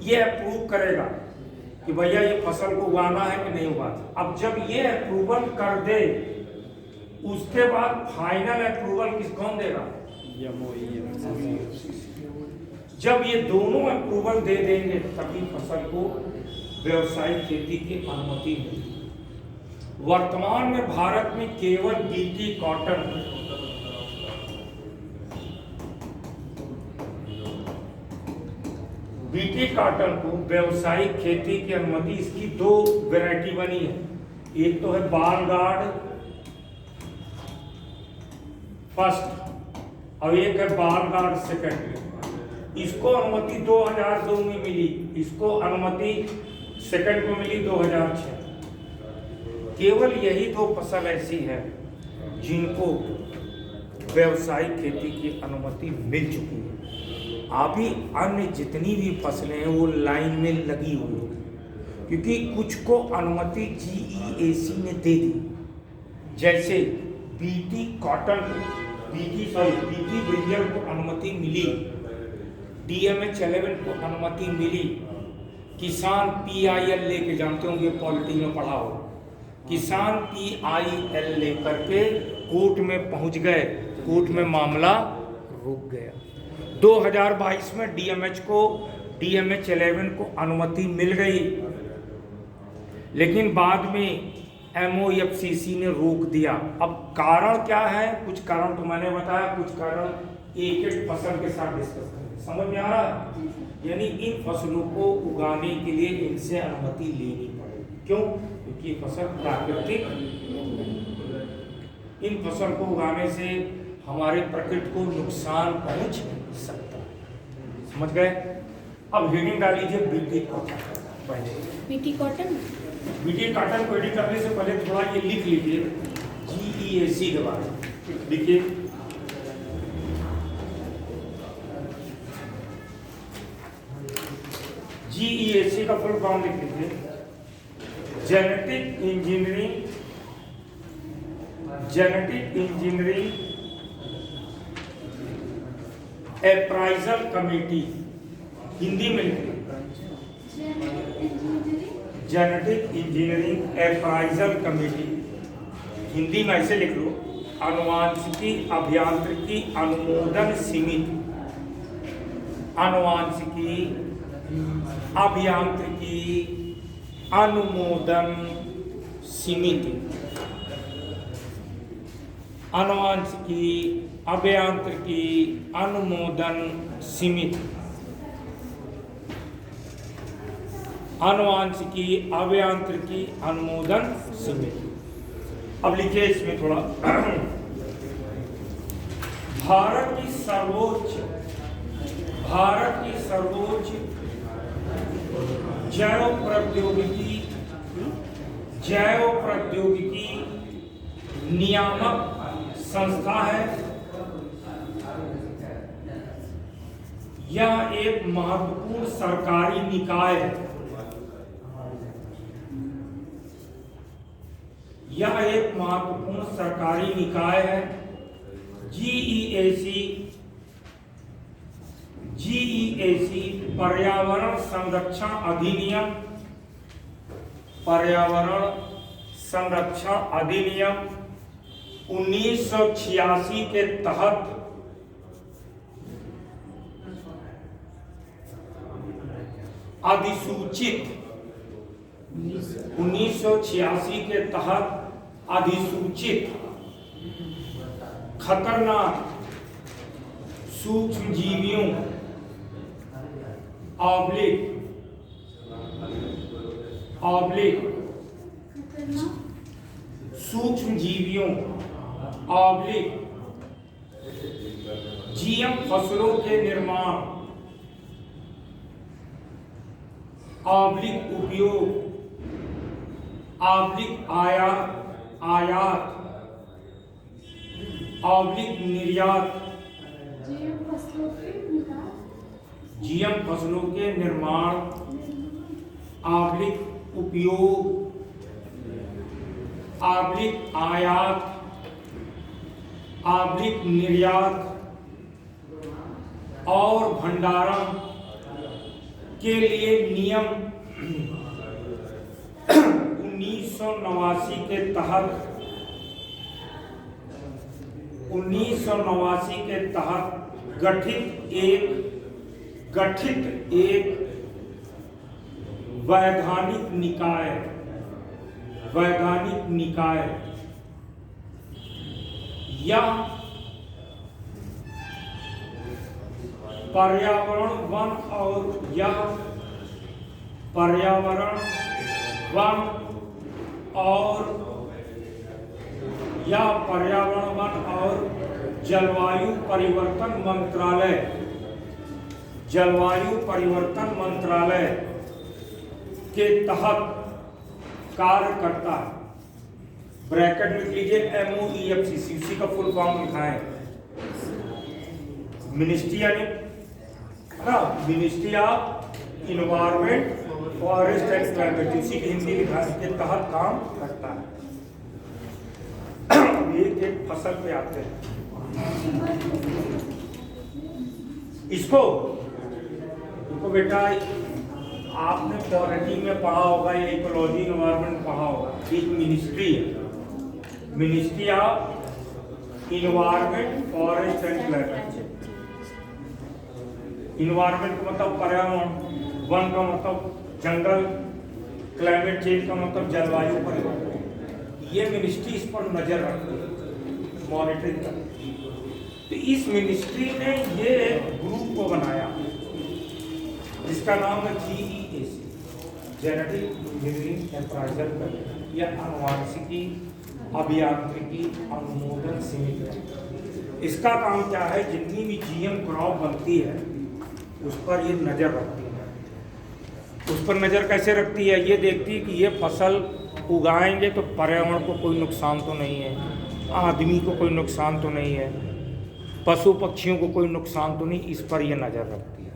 ये अप्रूव करेगा कि भैया ये फसल को उगाना है कि नहीं उगाना। अब जब ये अप्रूवल कर दे, उसके बाद फाइनल अप्रूवल कौन देगा? जब ये दोनों अप्रूवल दे देंगे तभी फसल को व्यावसायिक खेती की अनुमति मिलेगी। वर्तमान में भारत में केवल बीटी कॉटन को व्यावसायिक खेती की अनुमति, इसकी 2 वैरायटी बनी है। एक तो है बाल गार्ड फर्स्ट और एक है बाल गार्ड सेकेंड। इसको अनुमति 2002 में मिली, इसको अनुमति सेकंड को मिली 2006। केवल यही 2 फसल ऐसी है जिनको व्यावसायिक खेती की अनुमति मिल चुकी है। अभी अन्य जितनी भी फसलें हैं वो लाइन में लगी हुई है, क्योंकि कुछ को अनुमति GEAC ने दे दी। जैसे बीटी कॉटन, बीटी ब्रिंजल को अनुमति मिली, DMH11 को अनुमति मिली, किसान PIL लेके, जानते होंगे पॉलिटी में पढ़ा हो, किसान PIL लेकर के कोर्ट में पहुंच गए, कोर्ट में मामला रुक गया। 2022 में DMH11 को अनुमति मिल गई, लेकिन बाद में MOEFCC ने रोक दिया। अब कारण क्या है? कुछ कारण तो मैंने बताया, कुछ कारण एक फसल के साथ डिस्कस करेंगे। समझ में आ रहा है? यानी इन फसलों को उगाने के लिए इनसे अनुमति लेनी पड़ेगी। क्यों? क्योंकि फसल प्राकृतिक, इन फसल को उगाने से हमारे प्रकृति को नुकसान पहुंच सकता है। समझ गए? अब हेडिंग डाल लीजिए बीटी कॉटन। बीटी कॉटन को एडिट करने से पहले थोड़ा ये लिख लीजिए GEAC के बारे में। देखिए GEAC का फुल फॉर्म लिख लीजिए, genetic engineering appraisal committee, Hindi में लिखिए genetic engineering appraisal committee, Hindi में ऐसे लिख लो, आनुवांशिकी अभियांत्रिकी अनुमोदन समिति, आनुवांशिकी अभियांत्रिकी अनुमोदन समिति, आनुवांशिकी अभियांत्रिकी अनुमोदन समिति, आनुवांशिकी अभियांत्रिकी अनुमोदन समिति। अब लिखिए इसमें थोड़ा, भारत की सर्वोच्च जैव प्रौद्योगिकी नियामक संस्था है। यह एक महत्वपूर्ण सरकारी निकाय है। यह एक महत्वपूर्ण सरकारी निकाय है। जीईएसी पर्यावरण संरक्षण अधिनियम, पर्यावरण संरक्षण अधिनियम 1986 के तहत अधिसूचित 1986 के तहत अधिसूचित खतरनाक सूक्ष्मजीवियों सूक्ष्मजीवियों जीएम फसलों के निर्माण उपयोग आयात निर्यात, जीएम फसलों के निर्माण उपयोग आयात निर्यात और भंडारण के लिए नियम 1989 के तहत 1989 के तहत गठित एक वैधानिक निकाय या पर्यावरण वन और जलवायु परिवर्तन मंत्रालय के तहत कार्य करता है। ब्रैकेट में लिख लीजिए MOEFCC, उसी का फुल फॉर्म लिखा है। Ministry of environment forest and climate, उसी की हिंदी लिखा है, के तहत काम करता है। एक फसल पे आते हैं। इसको बेटा आपने पॉलिटी में पढ़ा होगा या इकोलॉजी इन्वायरमेंट पढ़ा होगा। एक मिनिस्ट्री है, ministry of environment forest and climate. Environment का मतलब पर्यावरण, वन का मतलब जंगल, क्लाइमेट चेंज का मतलब जलवायु परिवर्तन। ये मिनिस्ट्री इस पर नजर रखती है, मॉनिटरिंग करती है। तो इस मिनिस्ट्री ने ये ग्रुप को बनाया जिसका नाम है GEAC, genetic engineering appraisal committee या आनुवांशिकी अभियांत्रिकी अनुमोदन समिति। इसका काम क्या है, जितनी भी GM क्रॉप बनती है उस पर ये नज़र रखती है। उस पर नज़र कैसे रखती है, ये देखती है कि ये फसल उगाएंगे तो पर्यावरण को कोई नुकसान तो नहीं है, आदमी को कोई नुकसान तो नहीं है, पशु पक्षियों को कोई नुकसान तो नहीं, इस पर यह नज़र रखती है।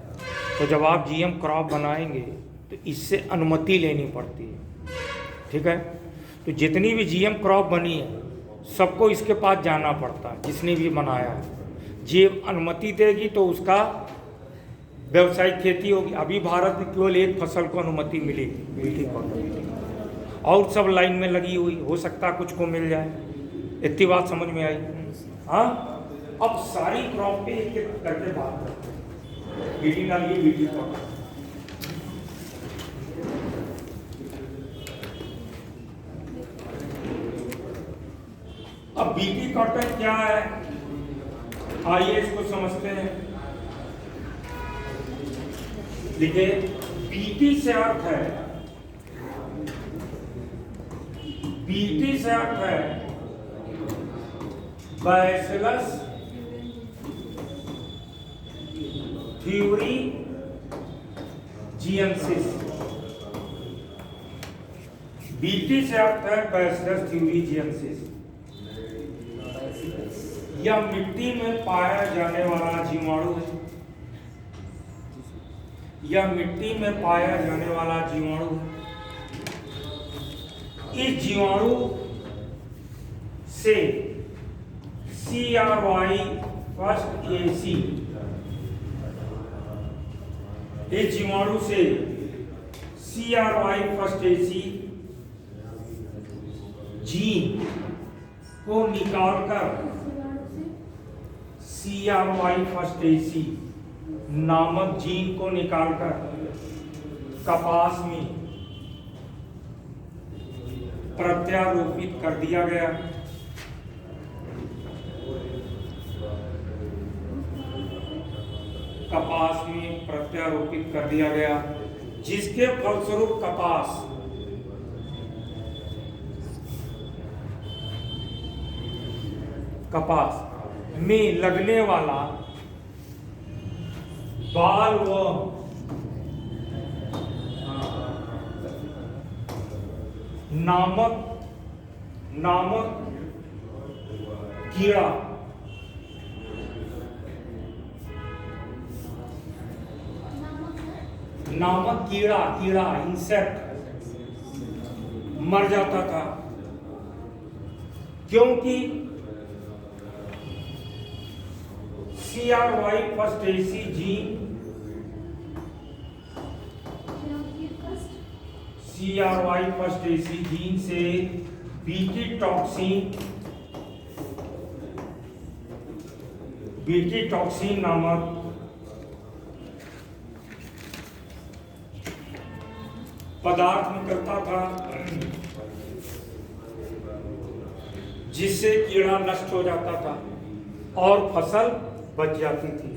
तो जब आप GM क्रॉप बनाएंगे तो इससे अनुमति लेनी पड़ती है, ठीक है। तो जितनी भी GM क्रॉप बनी है सबको इसके पास जाना पड़ता है, जिसने भी बनाया है। जेब अनुमति देगी तो उसका व्यावसायिक खेती होगी। अभी भारत में केवल एक फसल को अनुमति मिलेगी, बीटी कॉटन, और सब लाइन में लगी हुई, हो सकता कुछ को मिल जाए। इतनी बात समझ में आई? हाँ, अब सारी क्रॉप पे एक एक करके बात करते हैं। बीटी डालिए, बीटी कॉटन। अब बीटी कॉटन क्या है, आइए इसको समझते हैं। देखिए, बीटी से अर्थ है, बीटी से अर्थ है बैसिलस थ्यूरिजिएंसिस। बीटी से अर्थ है बैसिलस थ्यूरिजिएंसिस। यह मिट्टी में पाया जाने वाला जीवाणु है। यह मिट्टी में पाया जाने वाला जीवाणु है। इस जीवाणु से CRY फर्स्ट AC, इस जीवाणु से CRY फर्स्ट AC जीन को निकालकर CRY फर्स्ट AC नामक जीन को निकालकर कपास में प्रत्यारोपित कर दिया गया। कपास में प्रत्यारोपित कर दिया गया, जिसके फलस्वरूप कपास में लगने वाला बाल व नामक कीड़ा इंसेक्ट मर जाता था, क्योंकि CRY first AC gene, CRY first AC gene से बीटी टॉक्सिन नामक पदार्थ निकलता था, जिससे कीड़ा नष्ट हो जाता था और फसल बच जाती थी।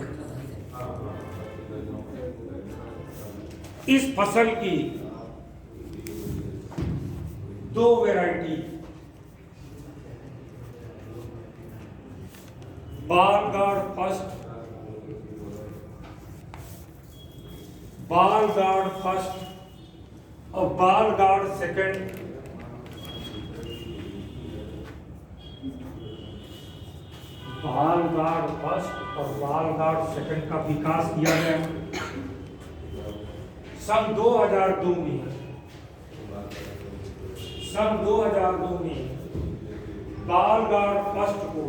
इस फसल की दो वैरायटी, बालगार्ड फर्स्ट और बालगार्ड सेकंड, बालगार्ड फर्स्ट और बालगार्ड सेकंड का विकास किया गया सन 2002 में। सन 2002 में बालगार्ड फर्स्ट को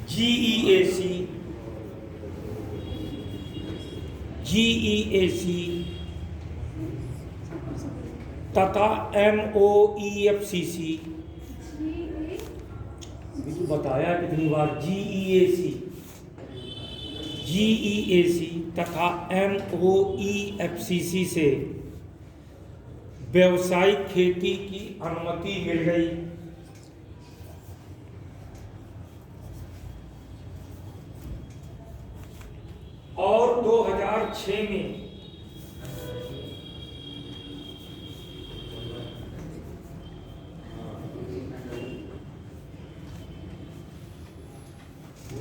GEAC तथा MOEFCC, तो बताया कितनी बार, GEAC तथा MOEFCC से व्यावसायिक खेती की अनुमति मिल गई। और 2006 में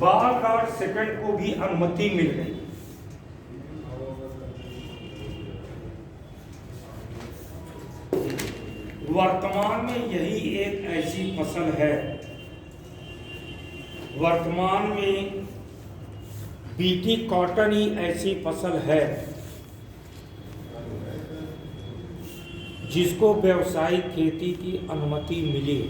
बालगार्ड सेकंड को भी अनुमति मिल गई। वर्तमान में यही एक ऐसी फसल है, वर्तमान में बीटी कॉटन ही ऐसी फसल है जिसको व्यावसायिक खेती की अनुमति मिली।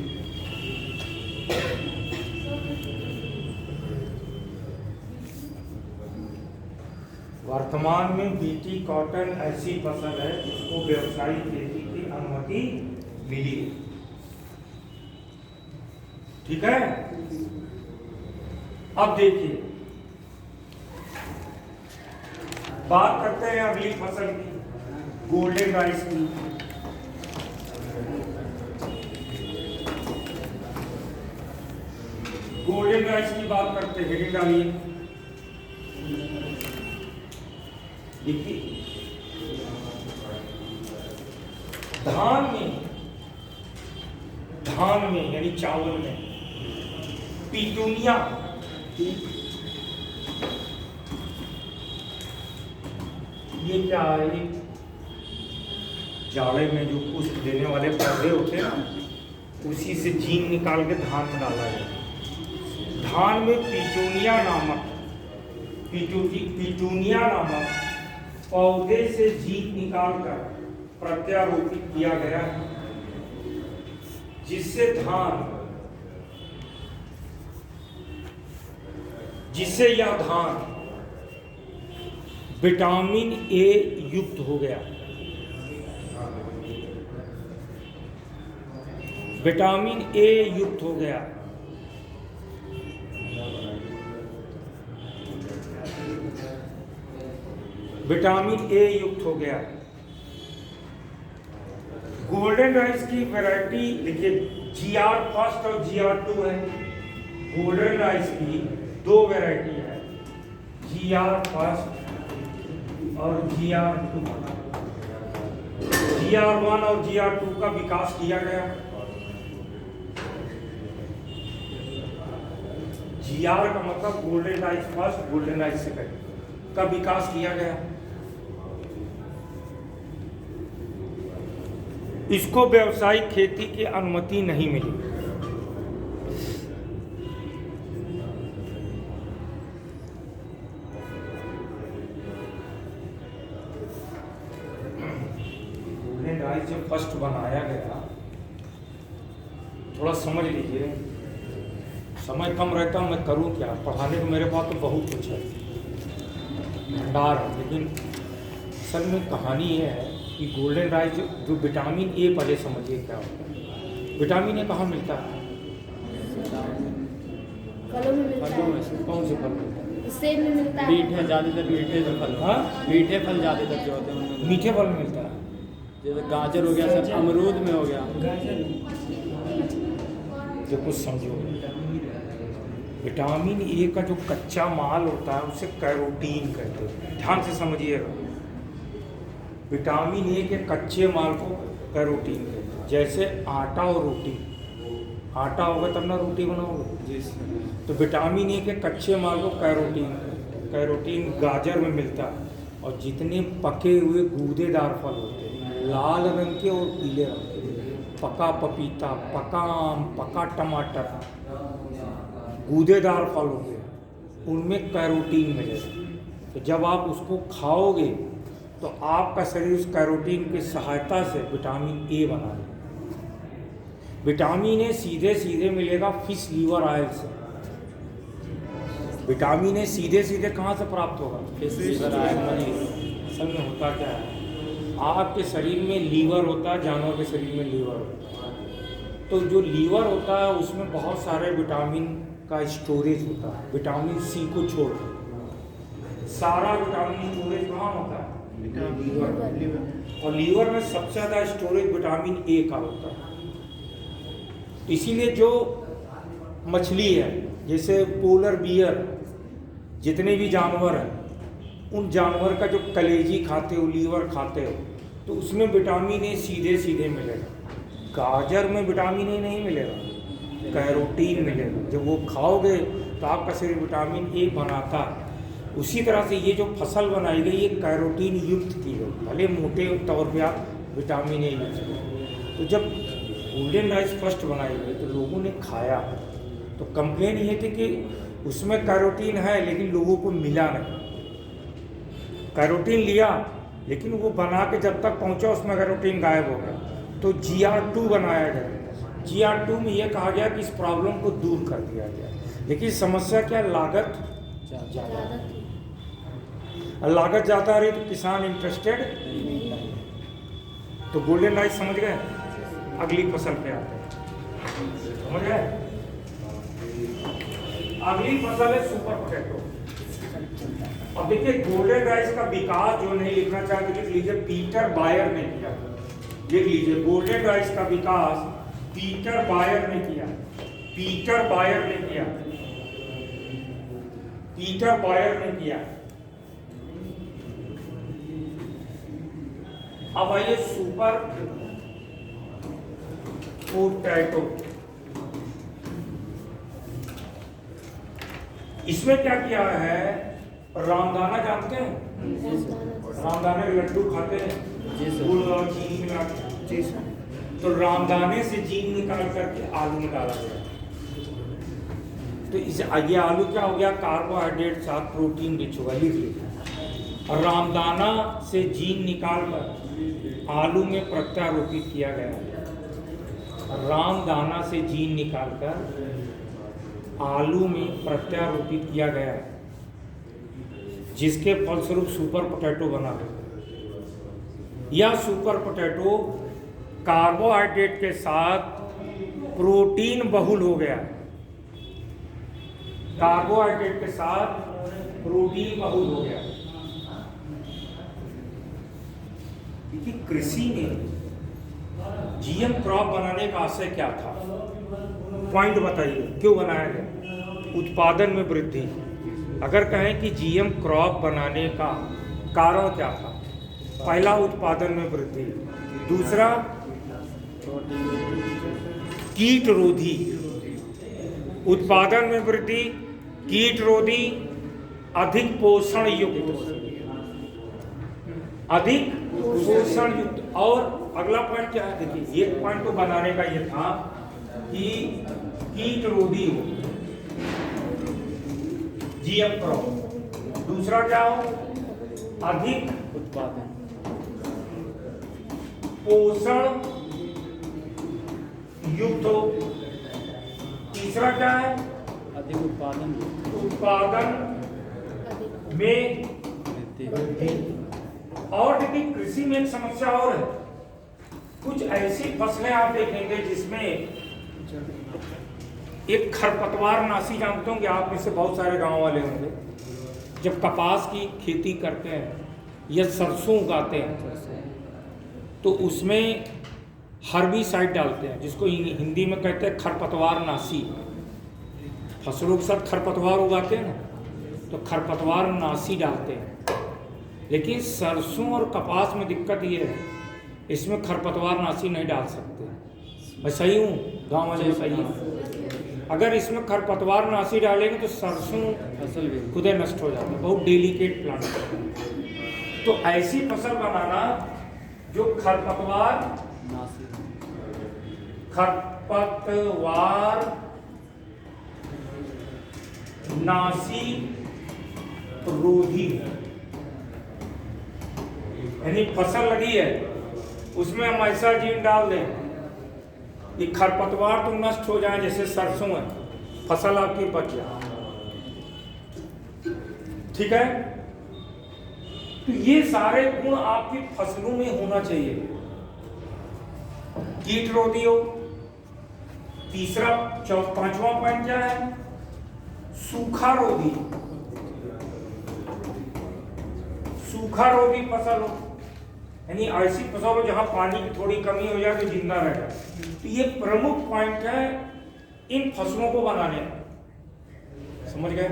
वर्तमान में बीटी कॉटन ऐसी फसल है जिसको व्यावसायिक खेती की अनुमति मिली है। ठीक है। अब देखिए, बात करते हैं अगली फसल की, गोल्डन राइस की। गोल्डन राइस की बात करते हैं, हेडिंग डालिए। देखिए, धान में यानी चावल में पिटूनिया ये क्या है? जाड़े में जो पुष्प देने वाले पौधे होते हैं ना, उसी से जीन निकाल के धान में डाला जाए। धान में पिटूनिया नामक पौधे से जीन निकालकर प्रत्यारोपित किया गया है, जिससे यह धान विटामिन ए युक्त हो गया। विटामिन ए युक्त हो गया। विटामिन ए युक्त हो गया। गोल्डन राइस की वैरायटी लिखिए, GR फर्स्ट और GR 2 है। गोल्डन राइस की दो वैरायटी है, GR फर्स्ट और GR 2। GR 1 और GR 2 का विकास किया गया। GR का मतलब golden rice first, golden rice second का विकास किया गया। इसको व्यावसायिक खेती की अनुमति नहीं मिली। गोल्डन राइस जब फर्स्ट बनाया गया, थोड़ा समझ लीजिए, समय कम रहता, मैं करूं क्या? पढ़ाने को मेरे पास तो बहुत कुछ है, भंडार है, लेकिन असल में कहानी ये है कि गोल्डन राइस जो विटामिन ए, पहले समझिए क्या होता है। विटामिन ए कहाँ मिलता है? फलों में मिलता है। कौन से फल मिलता है? सेब में मिलता है। मीठे ज़्यादातर मीठे जो फल, हाँ, मीठे फल ज़्यादातर जो होते हैं उनमें। मीठे फल में मिलता है। जैसे गाजर हो गया, सब अमरूद में हो गया। जो कुछ समझो, विटामिन ए का जो कच्चा माल होता है उसे कैरोटीन कहते हैं। ध्यान से समझिएगा, विटामिन ए के कच्चे माल को कैरोटीन कहते हैं। जैसे आटा और रोटी, आटा होगा तब ना रोटी बनाओगे, तो विटामिन ए के कच्चे माल को कैरोटीन कहते हैं। कैरोटीन गाजर में मिलता है। और जितने पके हुए गूदेदार फल होते हैं, लाल रंग के और पीले रंग के, पका पपीता, पका आम, पका टमाटर, गूदेदार फल होते हैं, उनमें कैरोटीन मिलेगा। तो जब आप उसको खाओगे तो आपका शरीर उस कैरोटीन की सहायता से विटामिन ए बना लेगा। विटामिन ए सीधे सीधे मिलेगा फिश लीवर ऑयल से। विटामिन ए सीधे सीधे कहाँ से प्राप्त होगा? Fish liver oil. असल में होता क्या है, आपके शरीर में लीवर होता है, जानवर के शरीर में लीवर होता है। तो जो लीवर होता है उसमें बहुत सारे विटामिन का स्टोरेज होता है, विटामिन सी को छोड़ सारा विटामिन स्टोरेज कहाँ होता है? लीवर। और लीवर में सबसे ज़्यादा स्टोरेज विटामिन ए का होता है। इसीलिए जो मछली है, जैसे पोलर बियर, जितने भी जानवर हैं, उन जानवर का जो कलेजी खाते हो, लीवर खाते हो, तो उसमें विटामिन ए सीधे सीधे मिलेगा। गाजर में विटामिन ए नहीं मिलेगा, कैरोटीन मिलेगा। जब वो खाओगे तो आपका शरीर विटामिन ए बनाता है। उसी तरह से ये जो फसल बनाई गई, ये कैरोटीन युक्त की गई, भले मोटे तौर पे आप विटामिन ए युक्त करें। तो जब गोल्डन राइस फर्स्ट बनाई गई तो लोगों ने खाया, तो कंप्लेन ये थी कि उसमें कैरोटीन है लेकिन लोगों को मिला नहीं। कैरोटीन लिया लेकिन वो बना के जब तक पहुंचा उसमें कैरोटीन गायब हो गया। तो GR 2 बनाया गया। GR2 में यह कहा गया कि इस प्रॉब्लम को दूर कर दिया गया, लेकिन समस्या क्या, लागत ज़्यादा। लागत ज़्यादा रही तो किसान इंटरेस्टेड, तो गोल्डन राइस समझ गए। अगली फसल पे आते हैं, समझ गए। अगली फसल है सुपर पोटैटो। अब देखिए गोल्डन राइस का विकास जो नहीं लिखना चाहते लिख लीजिए, पीटर बायर ने किया। लिख लीजिए गोल्डन राइस का विकास पीटर बायर ने किया। पीटर बायर ने किया। पीटर बायर ने किया। अब आइए सुपर पोटैटो। इसमें क्या किया है, रामदाना जानते हैं, रामदाने के लड्डू खाते हैं गुड़ और चीनी मिला के, तो रामदाने से जीन निकाल करके आलू में डाला गया। तो इसे ये आलू क्या हो गया, कार्बोहाइड्रेट साथ प्रोटीन रिच होगा, लिख लीजिए। और रामदाना से जीन निकाल कर आलू में प्रत्यारोपित किया गया। रामदाना से जीन निकालकर आलू में प्रत्यारोपित किया गया, जिसके फलस्वरूप सुपर पोटैटो बना। यह सुपर पोटैटो कार्बोहाइड्रेट के साथ प्रोटीन बहुल हो गया। कार्बोहाइड्रेट के साथ प्रोटीन बहुल हो गया। देखिए कृषि में जीएम क्रॉप बनाने का आशय क्या था, पॉइंट बताइए, क्यों बनाया गया। उत्पादन में वृद्धि। अगर कहें कि जीएम क्रॉप बनाने का कारण क्या था, पहला उत्पादन में वृद्धि, दूसरा कीट रोधी। उत्पादन में वृद्धि, कीट रोधी, अधिक पोषण युक्त, अधिक पोषण युक्त। और अगला पॉइंट क्या है, देखिए एक पॉइंट तो बनाने का ये था कि कीट रोधी हो जीएम क्रॉप। दूसरा क्या हो, अधिक उत्पादन, पोषण युक्त हो। तीसरा क्या है, अधिक उत्पादन, उत्पादन में वृद्धि। और देखिए कृषि में एक समस्या और है, कुछ ऐसी फसलें आप देखेंगे जिसमें एक खरपतवार नाशी, जानते होंगे आप में से बहुत सारे गांव वाले होंगे, जब कपास की खेती करते हैं या सरसों उगाते हैं तो उसमें हर्बिसाइड डालते हैं, जिसको हिंदी में कहते हैं खरपतवार नाशी। फसलों के साथ खरपतवार उगाते हैं ना, तो खरपतवार नाशी डालते हैं। लेकिन सरसों और कपास में दिक्कत ये है, इसमें खरपतवार नाशी नहीं डाल सकते। मैं सही हूँ, गाँव वाले सही है। अगर इसमें खरपतवार नाशी डालेंगे तो सरसों फसल भी खुदे नष्ट हो जाता है, बहुत डेलिकेट प्लांट। तो ऐसी फसल बनाना जो खरपतवार नाशी रोधी है। यानी फसल लगी है उसमें हम ऐसा जीन डाल दें कि खरपतवार तो नष्ट हो जाए, जैसे सरसों है, फसल आपकी बच जाए। ठीक है, तो ये सारे गुण आपकी फसलों में होना चाहिए। कीट रोधी हो। तीसरा पांचवा पॉइंट क्या है, सूखा रोधी। सूखा रोधी फसल हो, यानी ऐसी फसल हो जहां पानी की थोड़ी कमी हो जाए तो जिंदा रह जाए। तो ये प्रमुख पॉइंट है इन फसलों को बनाने में। समझ गए,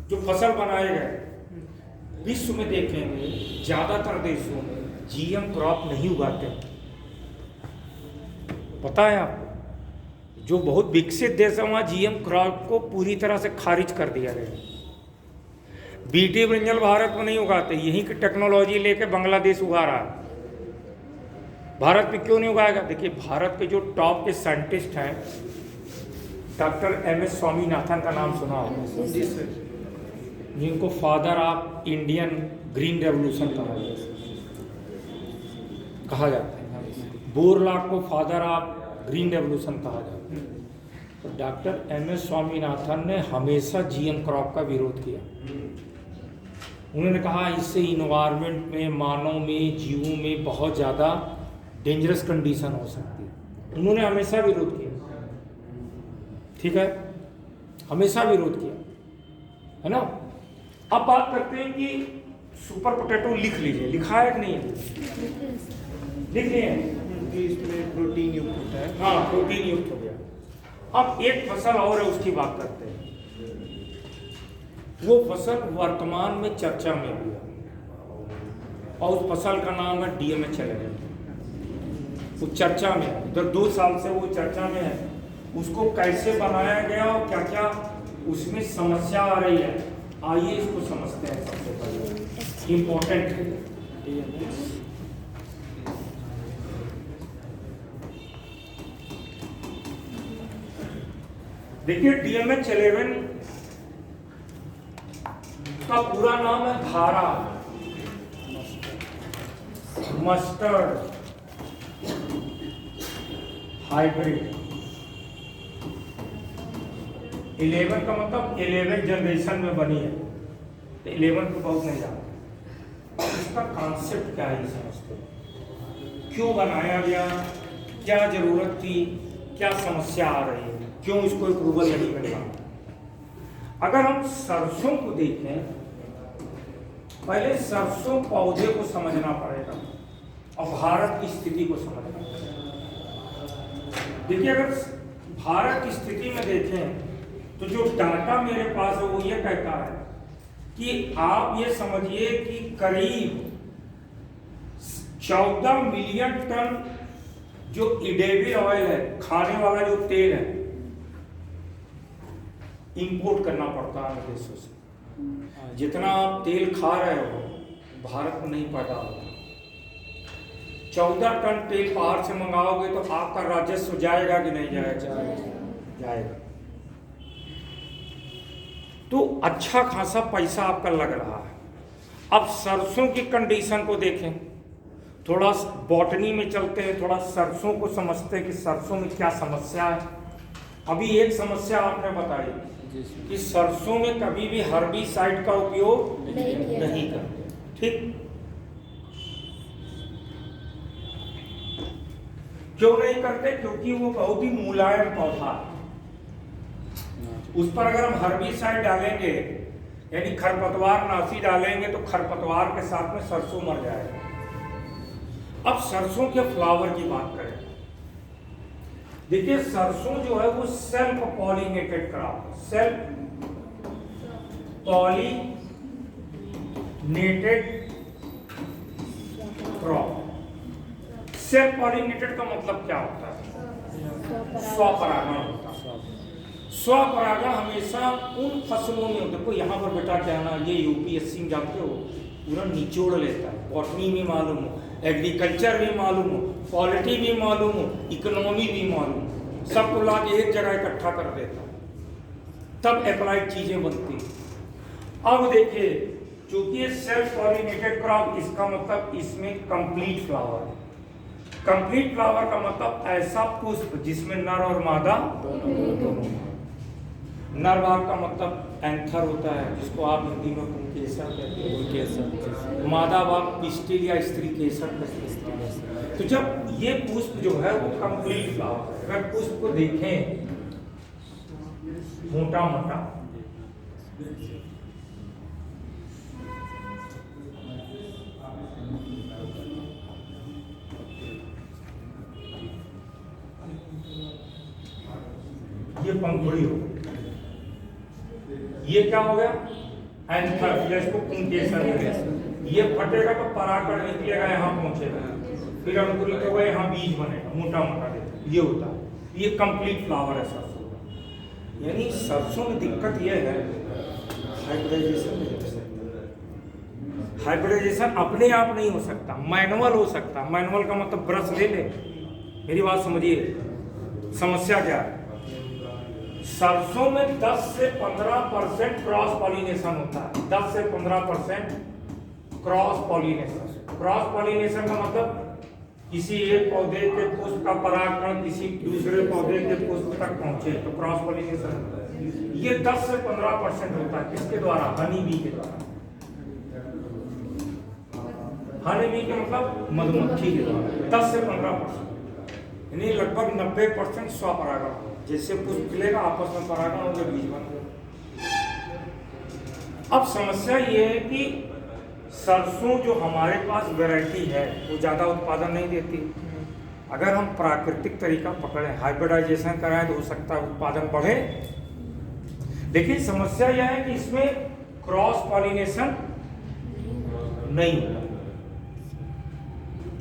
जो फसल बनाए गए। विश्व में देखेंगे ज्यादातर देशों में जीएम क्रॉप नहीं उगाते। पता है आपको, जो बहुत विकसित देश है वहां जीएम क्रॉप को पूरी तरह से खारिज कर दिया गया। बीटी ब्रिंजल भारत में नहीं उगाते, यहीं की टेक्नोलॉजी लेके बांग्लादेश उगा रहा है। भारत में क्यों नहीं उगाएगा? देखिए भारत के जो टॉप के साइंटिस्ट हैं, डॉक्टर MS स्वामीनाथन का नाम सुना होगा, जिनको father of Indian green revolution कहा जाता है। बोरलॉग को फादर ऑफ ग्रीन रेवोल्यूशन कहा जाता है। तो डॉक्टर एम.एस. स्वामीनाथन ने हमेशा जीएम क्रॉप का विरोध किया। उन्होंने कहा इससे इन्वायरमेंट में, मानव में, जीवों में बहुत ज़्यादा डेंजरस कंडीशन हो सकती है। उन्होंने हमेशा विरोध किया, ठीक है, हमेशा विरोध किया, है ना। अब बात करते हैं कि सुपर पोटैटो लिख लीजिए, लिखा है कि नहीं है? लिख लिए इसमें प्रोटीन युक्त होता है। हाँ, प्रोटीन युक्त हो गया। अब एक फसल और है, उसकी बात करते हैं। वो फसल वर्तमान में चर्चा में भी है और उस फसल का नाम है DMH11। वो चर्चा में है, इधर 2 साल से वो चर्चा में है। उसको कैसे बनाया गया और क्या क्या उसमें समस्या आ रही है, आइए इसको समझते हैं। सबसे पहले इम्पोर्टेंट है देखिए, DMH11 का पूरा नाम है धारा मस्टर्ड हाइब्रिड। 11 का मतलब 11 जनरेशन में बनी है, तो 11 को बहुत नहीं जानते। इसका कॉन्सेप्ट क्या है, समझते हैं क्यों बनाया गया, क्या जरूरत थी, क्या समस्या आ रही है, क्यों इसको अप्रूवल नहीं मिल रहा। अगर हम सरसों को देखें, पहले सरसों पौधे को समझना पड़ेगा और भारत की स्थिति को समझना पड़ेगा। देखिए, अगर भारत की स्थिति में देखें तो जो डाटा मेरे पास है वो ये कहता है कि आप ये समझिए कि करीब 14 मिलियन टन जो इडेबिल ऑयल है, खाने वाला जो तेल है, इंपोर्ट करना पड़ता है देशों से। जितना आप तेल खा रहे हो भारत में नहीं पैदा होगा। 14 टन तेल बाहर से मंगाओगे तो आपका राजस्व जाएगा कि नहीं जाएगा? जाएगा। तो अच्छा खासा पैसा आपका लग रहा है। अब सरसों की कंडीशन को देखें, थोड़ा बॉटनी में चलते हैं, थोड़ा सरसों को समझते हैं कि सरसों में क्या समस्या है। अभी एक समस्या आपने बताई कि सरसों में कभी भी हर्बिसाइड का उपयोग नहीं करते, ठीक? क्यों नहीं करते? क्योंकि वो बहुत ही मुलायम पौधा है। उस पर अगर हम हर्बिसाइड डालेंगे यानी खरपतवार नाशी डालेंगे तो खरपतवार के साथ में सरसों मर जाएगा। अब सरसों के फ्लावर की बात करें, देखिए सरसों जो है वो self pollinated crop, self pollinated crop. Self pollinated का मतलब क्या होता है? स्वपरागण होता है। स्वपरागण हमेशा उन फसलों में होता है। कोई यहाँ पर बेटा क्या ना, ये यूपीएससी में जानते हो पूरा निचोड़ लेता है, बॉटनी भी मालूम हो, एग्रीकल्चर भी मालूम हो, पॉलिटी भी मालूम हो, इकोनॉमी भी मालूम हो, सबको ला के एक जगह इकट्ठा कर देता है, तब अप्लाइड चीजें बनती। अब देखिए, चूंकि ये सेल्फ पॉलिनेटेड क्रॉप, इसका मतलब इसमें कंप्लीट फ्लावर है। कंप्लीट फ्लावर का मतलब ऐसा पुष्प जिसमें नर और मादा दोनों। नर भाग का मतलब एंथर होता है, जिसको आप हिंदी में पुंकेसर कहते हैं। मादा भाग पिस्टिल या स्त्री केसर कहते हैं। तो जब ये पुष्प जो है वो कंप्लीट फ्लावर है। अगर पुष्प को देखें मोटा मोटा, ये पंखुड़ी हो गई, ये क्या हो गया? एंथर, जिसको पुंकेसर कहते हैं। ये फटेगा तो परागण निकलेगा, यहाँ पहुंचेगा, फिर अंकुरित होगा, यहाँ बीज बनेगा, मोटा मोटा ये होता है। ये कंप्लीट फ्लावर है सरसों का। यानी सरसों में दिक्कत ये है हाइब्रिडाइजेशन नहीं हो सकता। हाइब्रिडाइजेशन अपने आप नहीं हो सकता, मैनुअल हो सकता। मैनुअल का मतलब ब्रश ले ले, मेरी बात समझिए। समस्या क्या है? सरसों में 10 से 15% क्रॉस पॉलिनेशन होता है। 10 से 15% क्रॉस पॉलिनेशन। क्रॉस पॉलिनेशन का मतलब किसी एक पौधे के पुष्प का परागकण किसी दूसरे पौधे के पुष्प तक पहुंचे तो क्रॉस पॉलिनेशन ये 10 से 15% होता है। किसके द्वारा? हनी बी के द्वारा। हनी बी के मतलब मधुमक्खी के द्वारा 10 से 15%, यानी लगभग 90% स्वपरागण। जैसे पुष्प खिलेगा आपस में परागण होंगे, बीज बन गए। अब समस्या ये है कि सरसों जो हमारे पास वैरायटी है वो ज़्यादा उत्पादन नहीं देती। अगर हम प्राकृतिक तरीका पकड़े, हाइब्रिडाइजेशन कराएं तो हो सकता है उत्पादन बढ़े। लेकिन समस्या यह है कि इसमें क्रॉस पॉलिनेशन नहीं होता।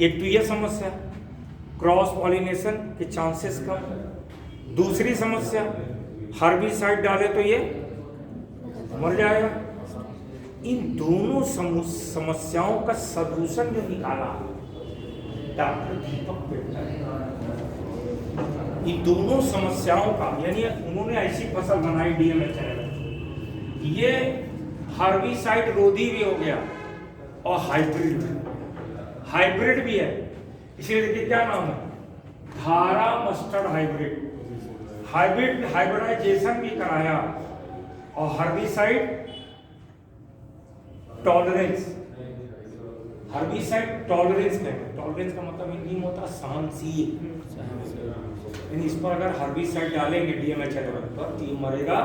एक तो यह समस्या, क्रॉस पॉलिनेशन के चांसेस कम। दूसरी समस्या, हर्बिसाइड डाले तो ये मर जाएगा। इन दोनों समस्याओं का सलूशन जो निकाला डॉक्टर दीपक पेटकर, इन दोनों समस्याओं का, यानी उन्होंने ऐसी फसल बनाई DMHL, ये हर्बिसाइड रोधी भी हो गया और हाइब्रिड भी। हाइब्रिड भी है, इसलिए देखिए क्या नाम है, धारा मस्टर्ड हाइब्रिड। हाइब्रिडाइजेशन भी कराया और हर्बिसाइड टॉलरेंस। हर्बिसाइड टॉलरेंस कहते हैं। टॉलरेंस का मतलब हिंदी में होता है सहनशील। यानी इस पर अगर हर्बिसाइड डालेंगे DMHL पर तो ये मरेगा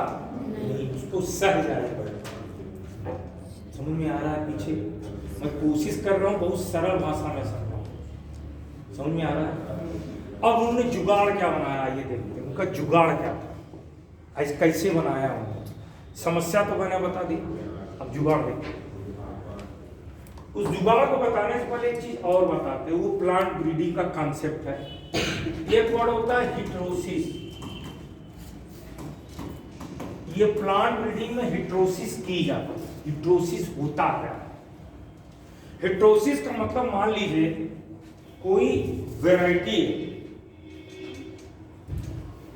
नहीं, उसको सह जाएगा। समझ में आ रहा है? पीछे मैं कोशिश कर रहा हूँ बहुत सरल भाषा में समझाऊं, समझ में आ रहा है? अब उन्होंने जुगाड़ क्या बनाया ये देखते हैं, उनका जुगाड़ क्या था, ऐसे कैसे बनाया उन्होंने। समस्या तो मैंने बता दी, अब जुगाड़ देखिए। उस जुगाड़ को बताने से पहले एक चीज और बताते हैं, वो प्लांट ब्रीडिंग का कॉन्सेप्ट है। एक वर्ड होता है हिट्रोसिस। ये प्लांट ब्रीडिंग में हिट्रोसिस की जाती है। हिट्रोसिस होता क्या है? हिट्रोसिस का मतलब मान लीजिए कोई वैरायटी है,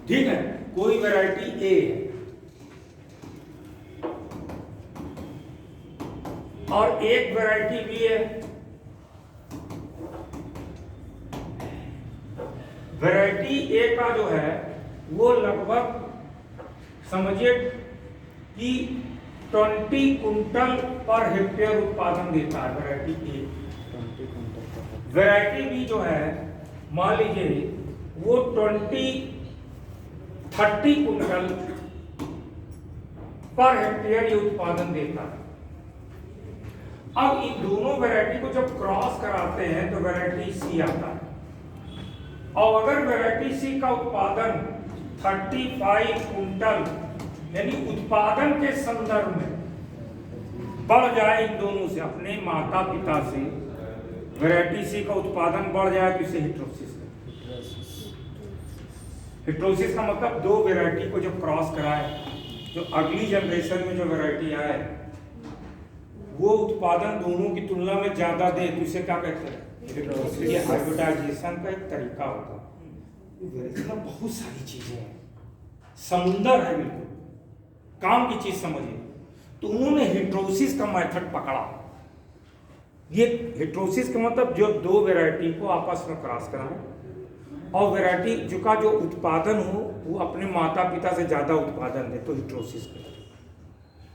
ठीक है, कोई वैरायटी ए है और एक वैरायटी बी है। वैरायटी ए का जो है वो लगभग समझिए कि 20 कुंटल पर हेक्टेयर उत्पादन देता है वैरायटी ए। वैरायटी बी जो है मान लीजिए वो 30 कुंटल पर हेक्टेयर ये उत्पादन देता है। अब इन दोनों वैरायटी को जब क्रॉस कराते हैं तो वैरायटी सी आता है। और अगर वैरायटी सी का उत्पादन 35 कुंटल यानी उत्पादन के संदर्भ में बढ़ जाए इन दोनों से, अपने माता पिता से वैरायटी सी का उत्पादन बढ़ जाए तो इसे हिट्रोसिस। हिट्रोसिस का मतलब दो वैरायटी को जब क्रॉस कराए, जो अगली जनरेशन में जो वैरायटी आए वो उत्पादन दोनों की तुलना में ज्यादा दे तो इसे क्या कहते हैं? ये हाइब्रिडाइजेशन का एक तरीका होता है। इसमें बहुत सारी चीजें हैं, समुंदर है बिल्कुल, काम की चीज समझिए। तो उन्होंने हिट्रोसिस का मेथड पकड़ा। ये हिट्रोसिस का मतलब जो दो वैरायटी को आपस में क्रॉस कराए और वैरायटी जो का जो उत्पादन हो वो अपने माता पिता से ज्यादा उत्पादन दे तो हिट्रोसिस का।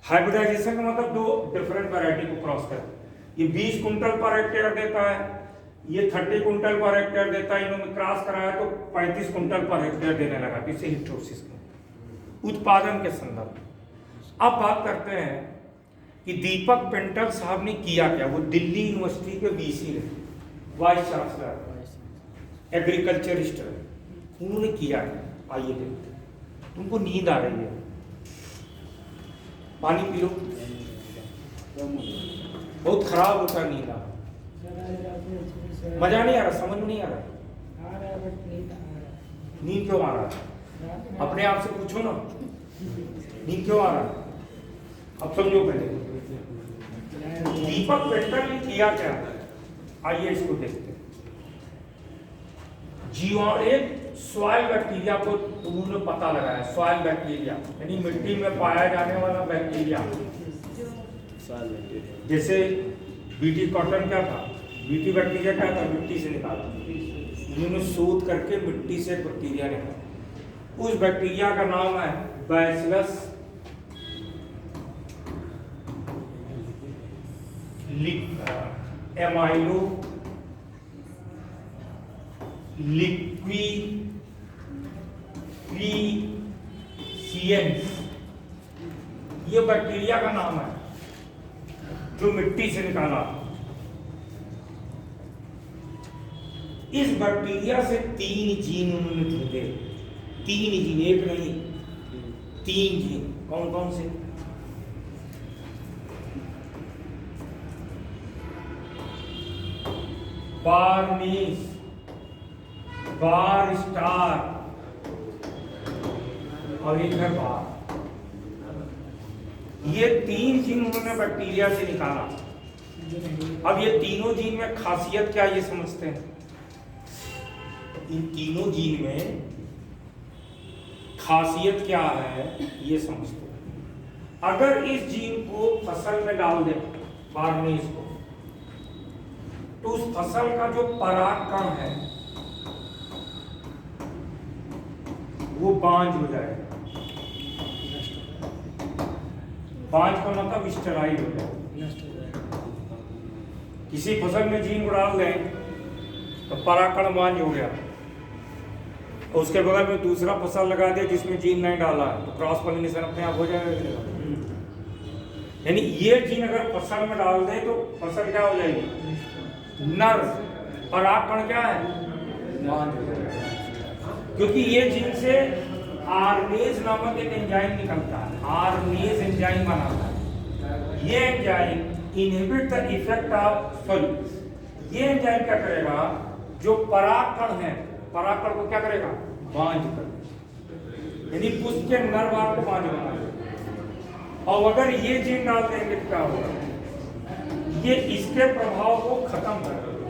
हाइब्रिडाइजेशन का मतलब दो डिफरेंट वैरायटी को क्रॉस कर। ये 20 कुंटल पर हेक्टेयर देता है, ये 30 कुंटल पर हेक्टेयर देता है, इन्होंने क्रॉस कराया तो 35 कुंटल पर हेक्टेयर देने लगा, तो इसे हिट्रोसिस का उत्पादन के संदर्भ। अब बात करते हैं कि दीपक पेंटर साहब ने किया क्या। वो दिल्ली यूनिवर्सिटी के VC रहे, वाइस चांसलर, एग्रीकल्चरिस्ट रहे। उन्होंने किया है, आइए देखते हैं। तुमको नींद आ रही है, पानी पी लो, बहुत खराब होता है नींद। मजा नहीं आ रहा, समझ में नहीं आ रहा। नींद क्यों आ रहा है? अपने आप से पूछो ना, नींद क्यों आ रहा है? अब समझो पहले दीपक पेंटर ने किया क्या। आइए इसको देखते हैं। जीवाणु, एक सॉइल बैक्टीरिया को उन्होंने पता लगाया। सॉइल बैक्टीरिया यानी मिट्टी में पाया जाने वाला बैक्टीरिया। जैसे बीटी कॉटन क्या था, बीटी बैक्टीरिया क्या था, मिट्टी से निकाला। इन्होंने शोध करके मिट्टी से बैक्टीरिया निकाला। उस बैक्टीरिया का नाम है बैसिलस एमाइलो लिक्विफिशिएंस, ये बैक्टीरिया का नाम है जो मिट्टी से निकाला। इस बैक्टीरिया से 3 जीन उन्होंने ढूंढे, 3 जीन, एक नहीं 3 जीन। कौन कौन से? बार्नीस, बार स्टार और एक है बार। ये 3 जीन उन्होंने बैक्टीरिया से निकाला। अब ये तीनों जीन में खासियत क्या ये समझते हैं? इन तीनों जीन में खासियत क्या है ये समझते हैं। अगर इस जीन को फसल में डाल दें, बार्नीस को, तो उस फसल का जो परागकण है वो बांझ हो जाएगा। बांझ का मतलब स्टेराइल हो जाएगा। किसी फसल में जीन को डाल दें तो परागकण बांझ हो गया, और उसके बगल में दूसरा फसल लगा दिया जिसमें जीन नहीं डाला है, तो क्रॉस पॉलिनेशन अपने आप हो जाएगा। यानी ये जीन अगर फसल में डाल दें तो फसल क्या हो जाएगी, नर। परागकण क्या है, बांझ हो जाएगा। क्योंकि ये जीन से आर्नेज नामक एक एंजाइम निकलता है, आर्नेज एंजाइम बनाता है। ये enzyme inhibit the effect of sorry, ये एंजाइम क्या करेगा, जो परागकण है, परागकण को क्या करेगा, बांझ कर, यानी पुष्प के नर भाग को बांझ बना देगा। और अगर ये जीन डाल देंगे तो क्या होगा, ये इसके प्रभाव को खत्म कर देगा।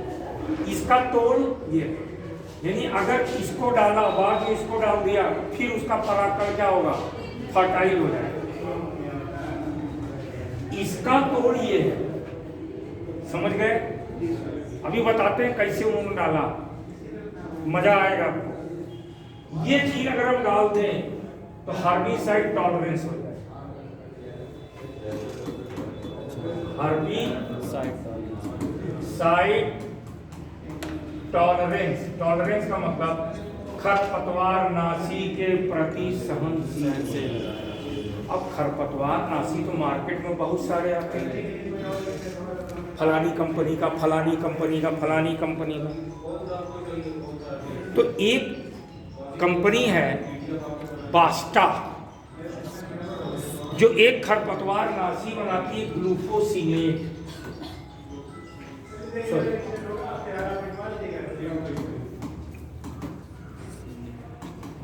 इसका तोड़ ये, यानी अगर इसको डाला, बाद में इसको डाल दिया, फिर उसका परागकण क्या होगा, फर्टाइल हो जाएगा। इसका तोड़ ये है, समझ गए? अभी बताते हैं कैसे उन्होंने डाला, मजा आएगा आपको। ये चीज अगर हम डाल दें तो हर्बिसाइड टॉलरेंस हो जाए। हर्बिसाइड टॉलरेंस, टॉलरेंस का मतलब खरपतवार नाशी के प्रति सहनशील। अब खरपतवार नाशी तो मार्केट में बहुत सारे आते हैं, फलानी कंपनी का, फलानी कंपनी का, फलानी कंपनी का। तो एक कंपनी है बास्टा, जो एक खरपतवार नाशी बनाती है, ग्लूफोसिनेट।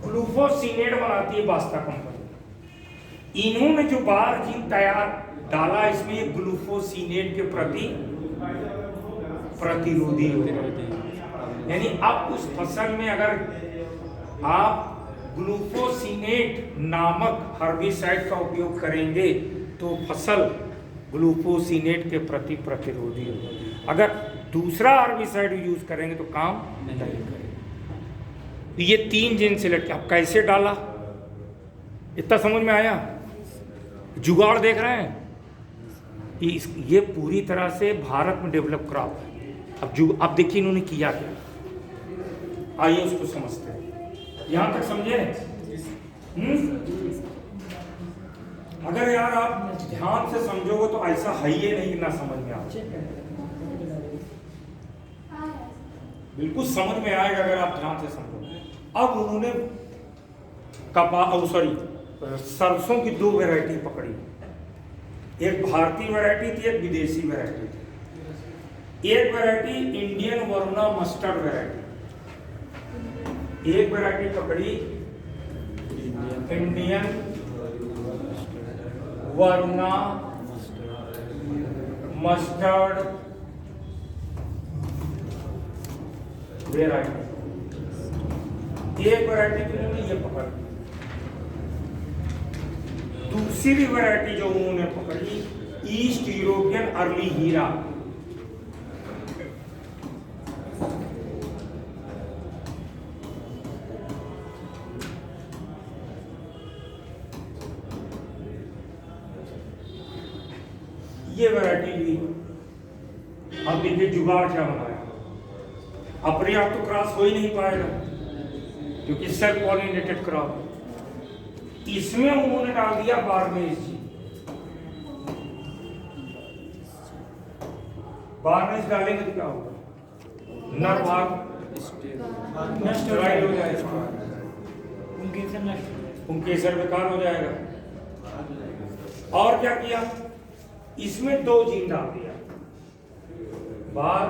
ग्लूफोसिनेट बनाती है बास्टा कंपनी। इन्होंने जो बार जीन तैयार डाला, इसमें ग्लूफोसिनेट के प्रति प्रतिरोधी हो जाए। यानी अब उस फसल में अगर आप ग्लूफोसिनेट नामक हर्बिसाइड का उपयोग करेंगे तो फसल ग्लूफोसिनेट के प्रति प्रतिरोधी होगा। अगर दूसरा हर्बिसाइड यूज करेंगे तो काम नहीं करेगा। तो ये 3 जीन सिलेक्ट किया। अब कैसे डाला, इतना समझ में आया? जुगाड़ देख रहे हैं? ये पूरी तरह से भारत में डेवलप क्रॉप है। अब देखिए इन्होंने किया क्या, आइए उसको समझते हैं। यहां तक समझे? अगर यार आप ध्यान से समझोगे तो ऐसा है ही नहीं ना समझ में आए। बिल्कुल समझ में आएगा अगर आप ध्यान से समझोगे। अब उन्होंने सरसों की 2 वैरायटी पकड़ी, एक भारतीय वैरायटी थी, एक विदेशी वैरायटी थी। एक variety Indian Varuna mustard variety, एक वैरायटी पकड़ी इंडियन वरुणा मस्टर्ड वैरायटी, एक वैरायटी उन्होंने ये पकड़ ली। दूसरी वैरायटी जो उन्होंने पकड़ी ईस्ट यूरोपियन अर्ली हीरा, ये वैरायटी ली। अब देखिए जुगाड़ क्या बनाया, अपने आप तो क्रॉस हो ही नहीं पाएगा क्योंकि सेल्फ पॉलिनेटेड क्रॉप। इसमें उन्होंने डाल दिया बार्नेस जीन। बार्नेस डालेंगे तो क्या होगा, नर भाग नष्ट ड्राई हो जाएगा, पुंकेसर बेकार हो जाएगा। और क्या किया, इसमें 2 जीन डाल दिया, बार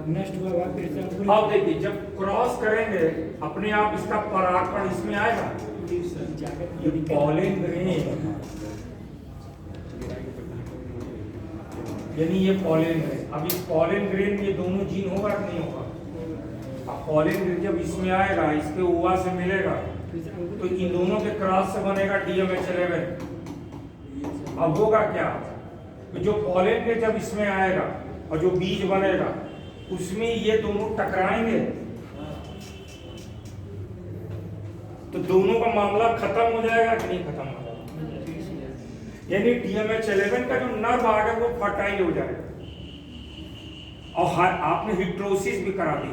नष्ट हुआ फिर से अंकुरित। अब देखिए जब क्रॉस करेंगे अपने आप इसका परागकण इसमें आएगा, ये पॉलिन ग्रेन, यानी ये पॉलिन ग्रेन। अब इस पॉलिन ग्रेन में ये दोनों जीन होगा कि नहीं होगा। अब पॉलिन ग्रेन जब इसमें आएगा, इसके ओवा से मिलेगा तो इन दोनों के क्रॉस से बनेगा DMH11। अब होगा क्या, तो जो पॉलिन ग्रेन जब इसमें आएगा और जो बीज बनेगा उसमें ये दोनों टकराएंगे तो दोनों का मामला खत्म हो जाएगा कि नहीं खत्म हो जाएगा। यानी DMH11 का जो नर भाग है वो फर्टाइल हो जाएगा। और आपने हिट्रोसिस भी करा दी,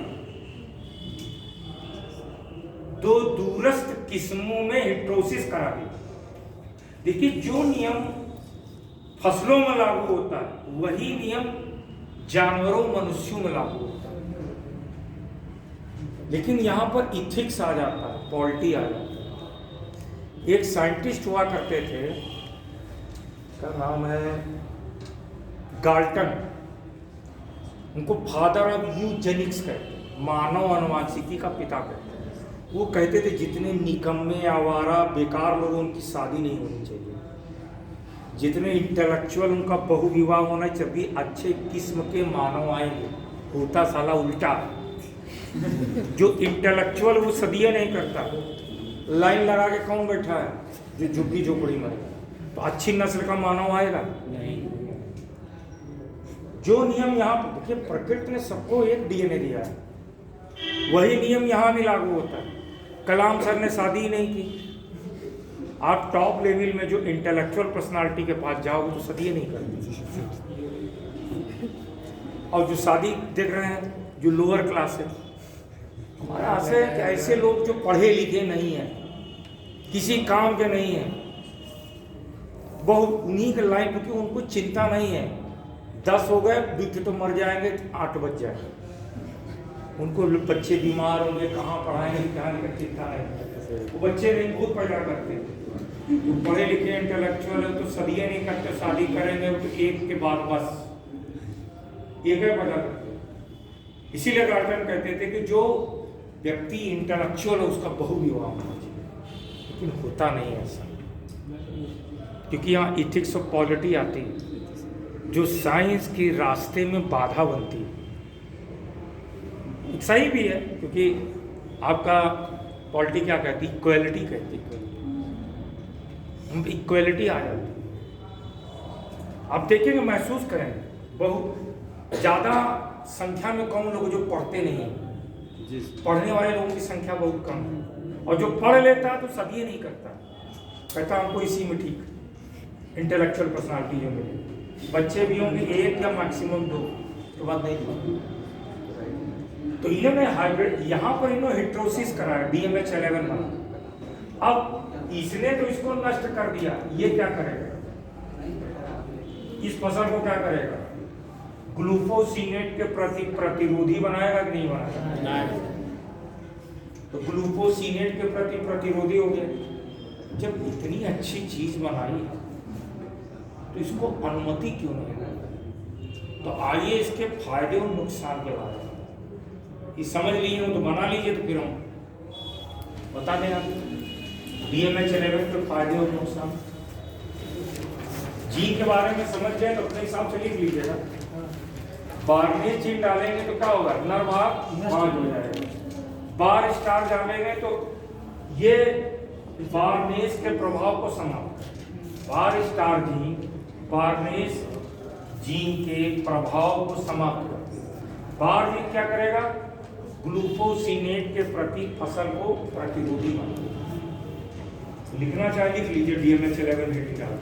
2 दूरस्थ किस्मों में हिट्रोसिस करा दी। देखिए जो नियम फसलों में लागू होता है वही नियम जानवरों मनुष्यों में लागू होता है, लेकिन यहां पर इथिक्स आ जाता है, पॉलिटी आ जाता है। एक साइंटिस्ट हुआ करते थे, का नाम है गाल्टन, उनको फादर ऑफ यूजेनिक्स कहते हैं, मानव अनुवांशिकी का पिता कहते हैं। वो कहते थे जितने निकम्मे आवारा बेकार लोगों उनकी शादी नहीं होनी चाहिए, जितने इंटेलेक्चुअल उनका बहुविवाह होना चाहिए, अच्छे किस्म के मानव आएंगे। होता साला उल्टा, जो इंटेलेक्चुअल वो सदिया नहीं करता, लाइन लगा के कौन बैठा है जो झुग्गी झोपड़ी में, तो अच्छी नस्ल का मानव आएगा नहीं। जो नियम यहाँ पर देखिए, प्रकृति ने सबको एक DNA दिया है, वही नियम यहाँ भी लागू होता है। कलाम सर ने शादी ही नहीं की, आप टॉप लेवल में जो इंटेलेक्चुअल पर्सनालिटी के पास जाओगे तो शादी नहीं करते, और जो शादी देख रहे हैं जो लोअर क्लास है, हमारा आशय है कि ऐसे लोग जो पढ़े लिखे नहीं हैं, किसी काम के नहीं हैं, बहुत उन्हीं के लाइफ की उनको चिंता नहीं है। 10 हो गए बीते तो मर जाएंगे, 8 बज जाएंगे, उनको बच्चे बीमार होंगे, कहाँ पढ़ाएंगे क्या नहीं, चिंता नहीं। वो बच्चे नहीं बहुत पैदा करते, जो पढ़े लिखे इंटेलेक्चुअल है तो सदिये नहीं करते, शादी करेंगे तो एक के बाद बस एक है पैदा करते। इसीलिए गार्डन कहते थे कि जो व्यक्ति इंटेलेक्चुअल है उसका बहुविवाह होना चाहिए, लेकिन होता नहीं है ऐसा, क्योंकि यहाँ इथिक्स ऑफ पॉलिटी आती है जो साइंस के रास्ते में बाधा बनती है। सही भी है, क्योंकि आपका पॉलिटी क्या कहती है, इक्वलिटी कहती है, इक्वलिटी आ जाती है। आप देखेंगे, महसूस करेंगे, बहुत ज़्यादा संख्या में कम लोग जो पढ़ते नहीं हैं, पढ़ने वाले लोगों की संख्या बहुत कम है, और जो पढ़ लेता है तो सभी नहीं करता, कहता हमको इसी में ठीक इंटेलेक्चुअल पर्सनालिटी जो मिले, बच्चे भी होंगे 1 या मैक्सिमम 2, तो बात नहीं। तो इन्होंने हाइब्रिड, यहाँ पर इन्होंने हिट्रोसिस कराया, DMH11 बना। अब इसने तो इसको नष्ट कर दिया, ये क्या करेगा, इस फसल को क्या करेगा, ग्लूफोसिनेट के प्रति प्रतिरोधी बनाएगा कि नहीं बनाएगा। तो ग्लूफोसिनेट के प्रति प्रतिरोधी हो गया। जब इतनी अच्छी चीज बनाई तो इसको अनुमति क्यों नहीं है। तो आइए इसके फायदे और नुकसान के बारे में ये समझ लिए हो तो बना लीजिए, तो फिर हम बता दें आप DMH11 के फायदे और नुकसान जीन के बारे में समझ जाए तो अपने हिसाब से लिख लीजिएगा। बार्नेस जीन डालेंगे तो क्या होगा, नर भाग बांझ हो जाएगा। बार स्टार डालेंगे तो ये बार्नेस के प्रभाव को समाप्त, बार स्टार जीन बार्नेस जीन के प्रभाव को समाप्त कर, बार जीन क्या करेगा, ग्लूफोसिनेट के प्रति फसल को प्रतिरोधी बनाता है। लिखना चाहिए, लिख लीजिए DMH 11 हेडिंग डाल।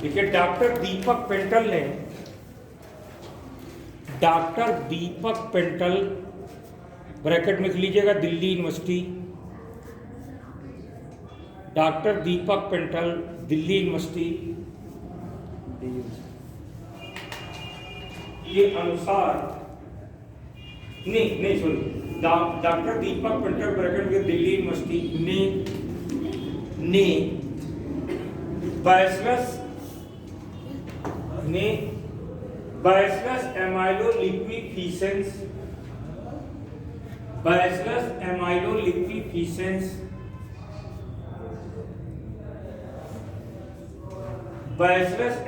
देखिए डॉक्टर दीपक पेंटल ब्रैकेट में लिख लीजिएगा, दिल्ली यूनिवर्सिटी, डॉक्टर दीपक पेंटल, दिल्ली यूनिवर्सिटी के अनुसार नहीं सॉरी, डॉक्टर दीपक पेंटल ब्रैकेट में दिल्ली यूनिवर्सिटी ने बैसिलस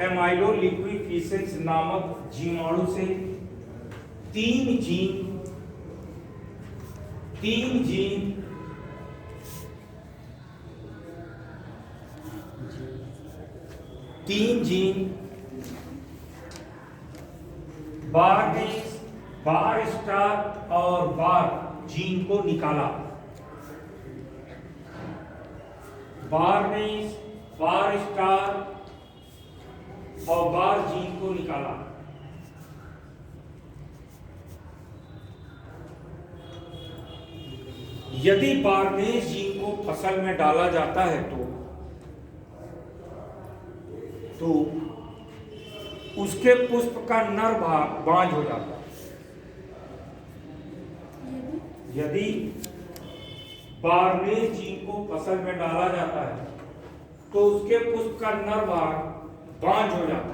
एमाइलोलिक्विफिसेंस नामक जीवाणु से तीन जीन बार स्टार और बार जीन को निकाला। बार स्टार और बार जीन को निकाला। यदि बारनेस जीन को फसल में डाला जाता है तो उसके पुष्प का नर भाग बांझ हो जाता है। यदि बारनेस जीन को फसल में डाला जाता है तो उसके पुष्प का नर भाग बांझ हो जाता है।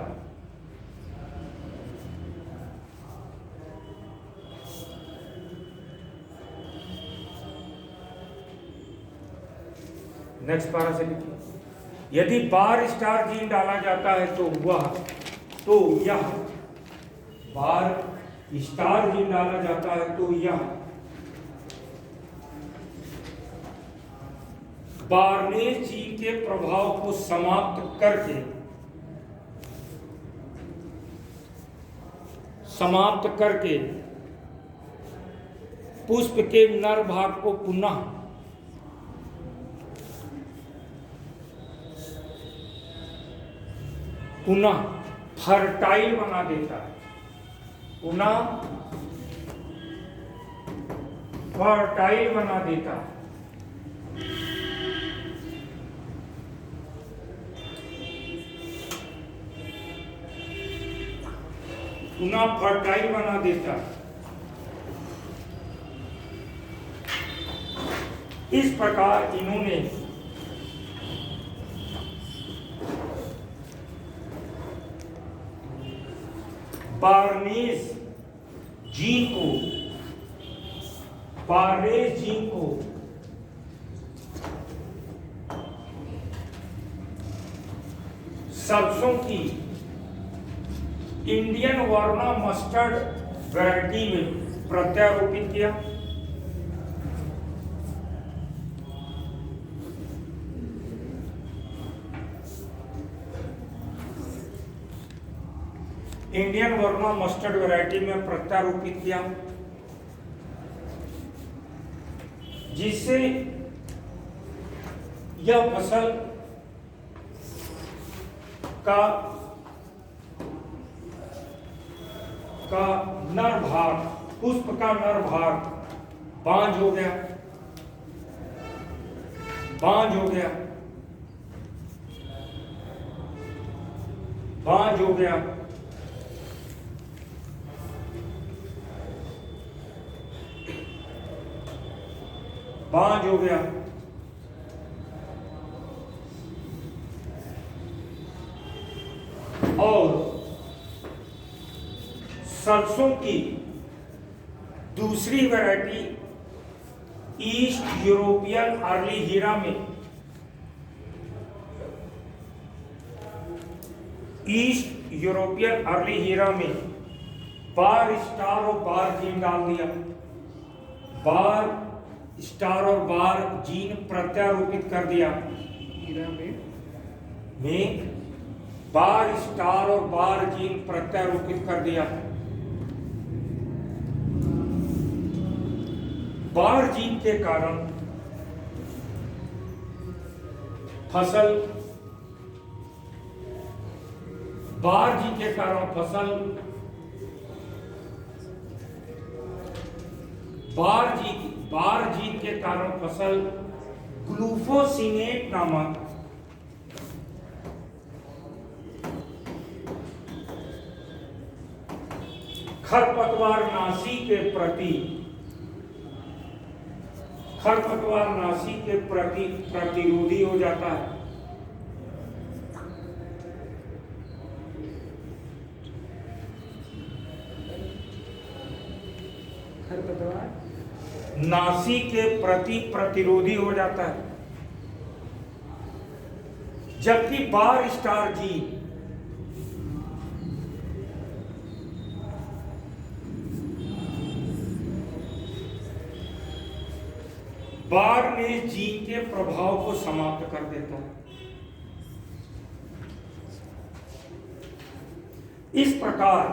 नेक्स्ट पारा से लिखिए, यदि बार स्टार जीन डाला जाता है तो यह बार स्टार जीन डाला जाता है तो यह बारनेस जीन के प्रभाव को समाप्त करके पुष्प के नर भाग को पुनः फर्टाइल बना देता है। इस प्रकार इन्होंने बारनेस जीन को सरसों की इंडियन वर्ना मस्टर्ड वैरायटी में प्रत्यारोपित किया। इंडियन वर्मा मस्टर्ड वैरायटी में प्रत्यारोपित किया, जिससे यह फसल का नर भाग, पुष्प का नर भाग बांझ हो गया। और सरसों की दूसरी वैरायटी ईस्ट यूरोपियन अर्ली हीरा में बार स्टार और बार जीन डाल दिया। बार स्टार और बार जीन प्रत्यारोपित कर दिया। में बार स्टार और बार जीन प्रत्यारोपित कर दिया। बाढ़ जीन के कारण फसल, बाढ़ जी के कारण फसल, बाढ़ जी के कारण फसल ग्लूफोसिनेट नामक खरपतवारनाशी के प्रति प्रतिरोधी हो जाता है। खरपतवार नाशी के प्रति प्रतिरोधी हो जाता है, जबकि बार स्टार जीन बारनेज जीन के प्रभाव को समाप्त कर देता है। इस प्रकार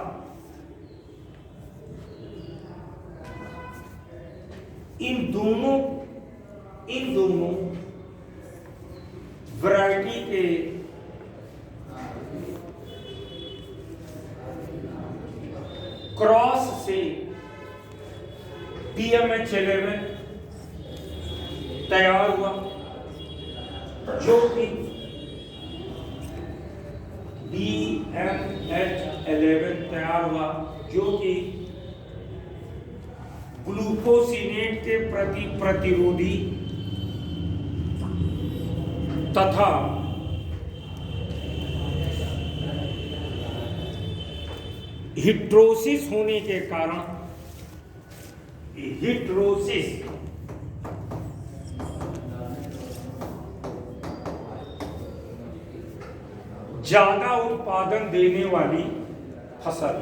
इन दोनों वैरायटी के क्रॉस से DMH11 तैयार हुआ, जो कि DMH11 तैयार हुआ, जो कि ग्लूकोसिनेट के प्रति प्रतिरोधी तथा हिट्रोसिस होने के कारण ज्यादा उत्पादन देने वाली फसल।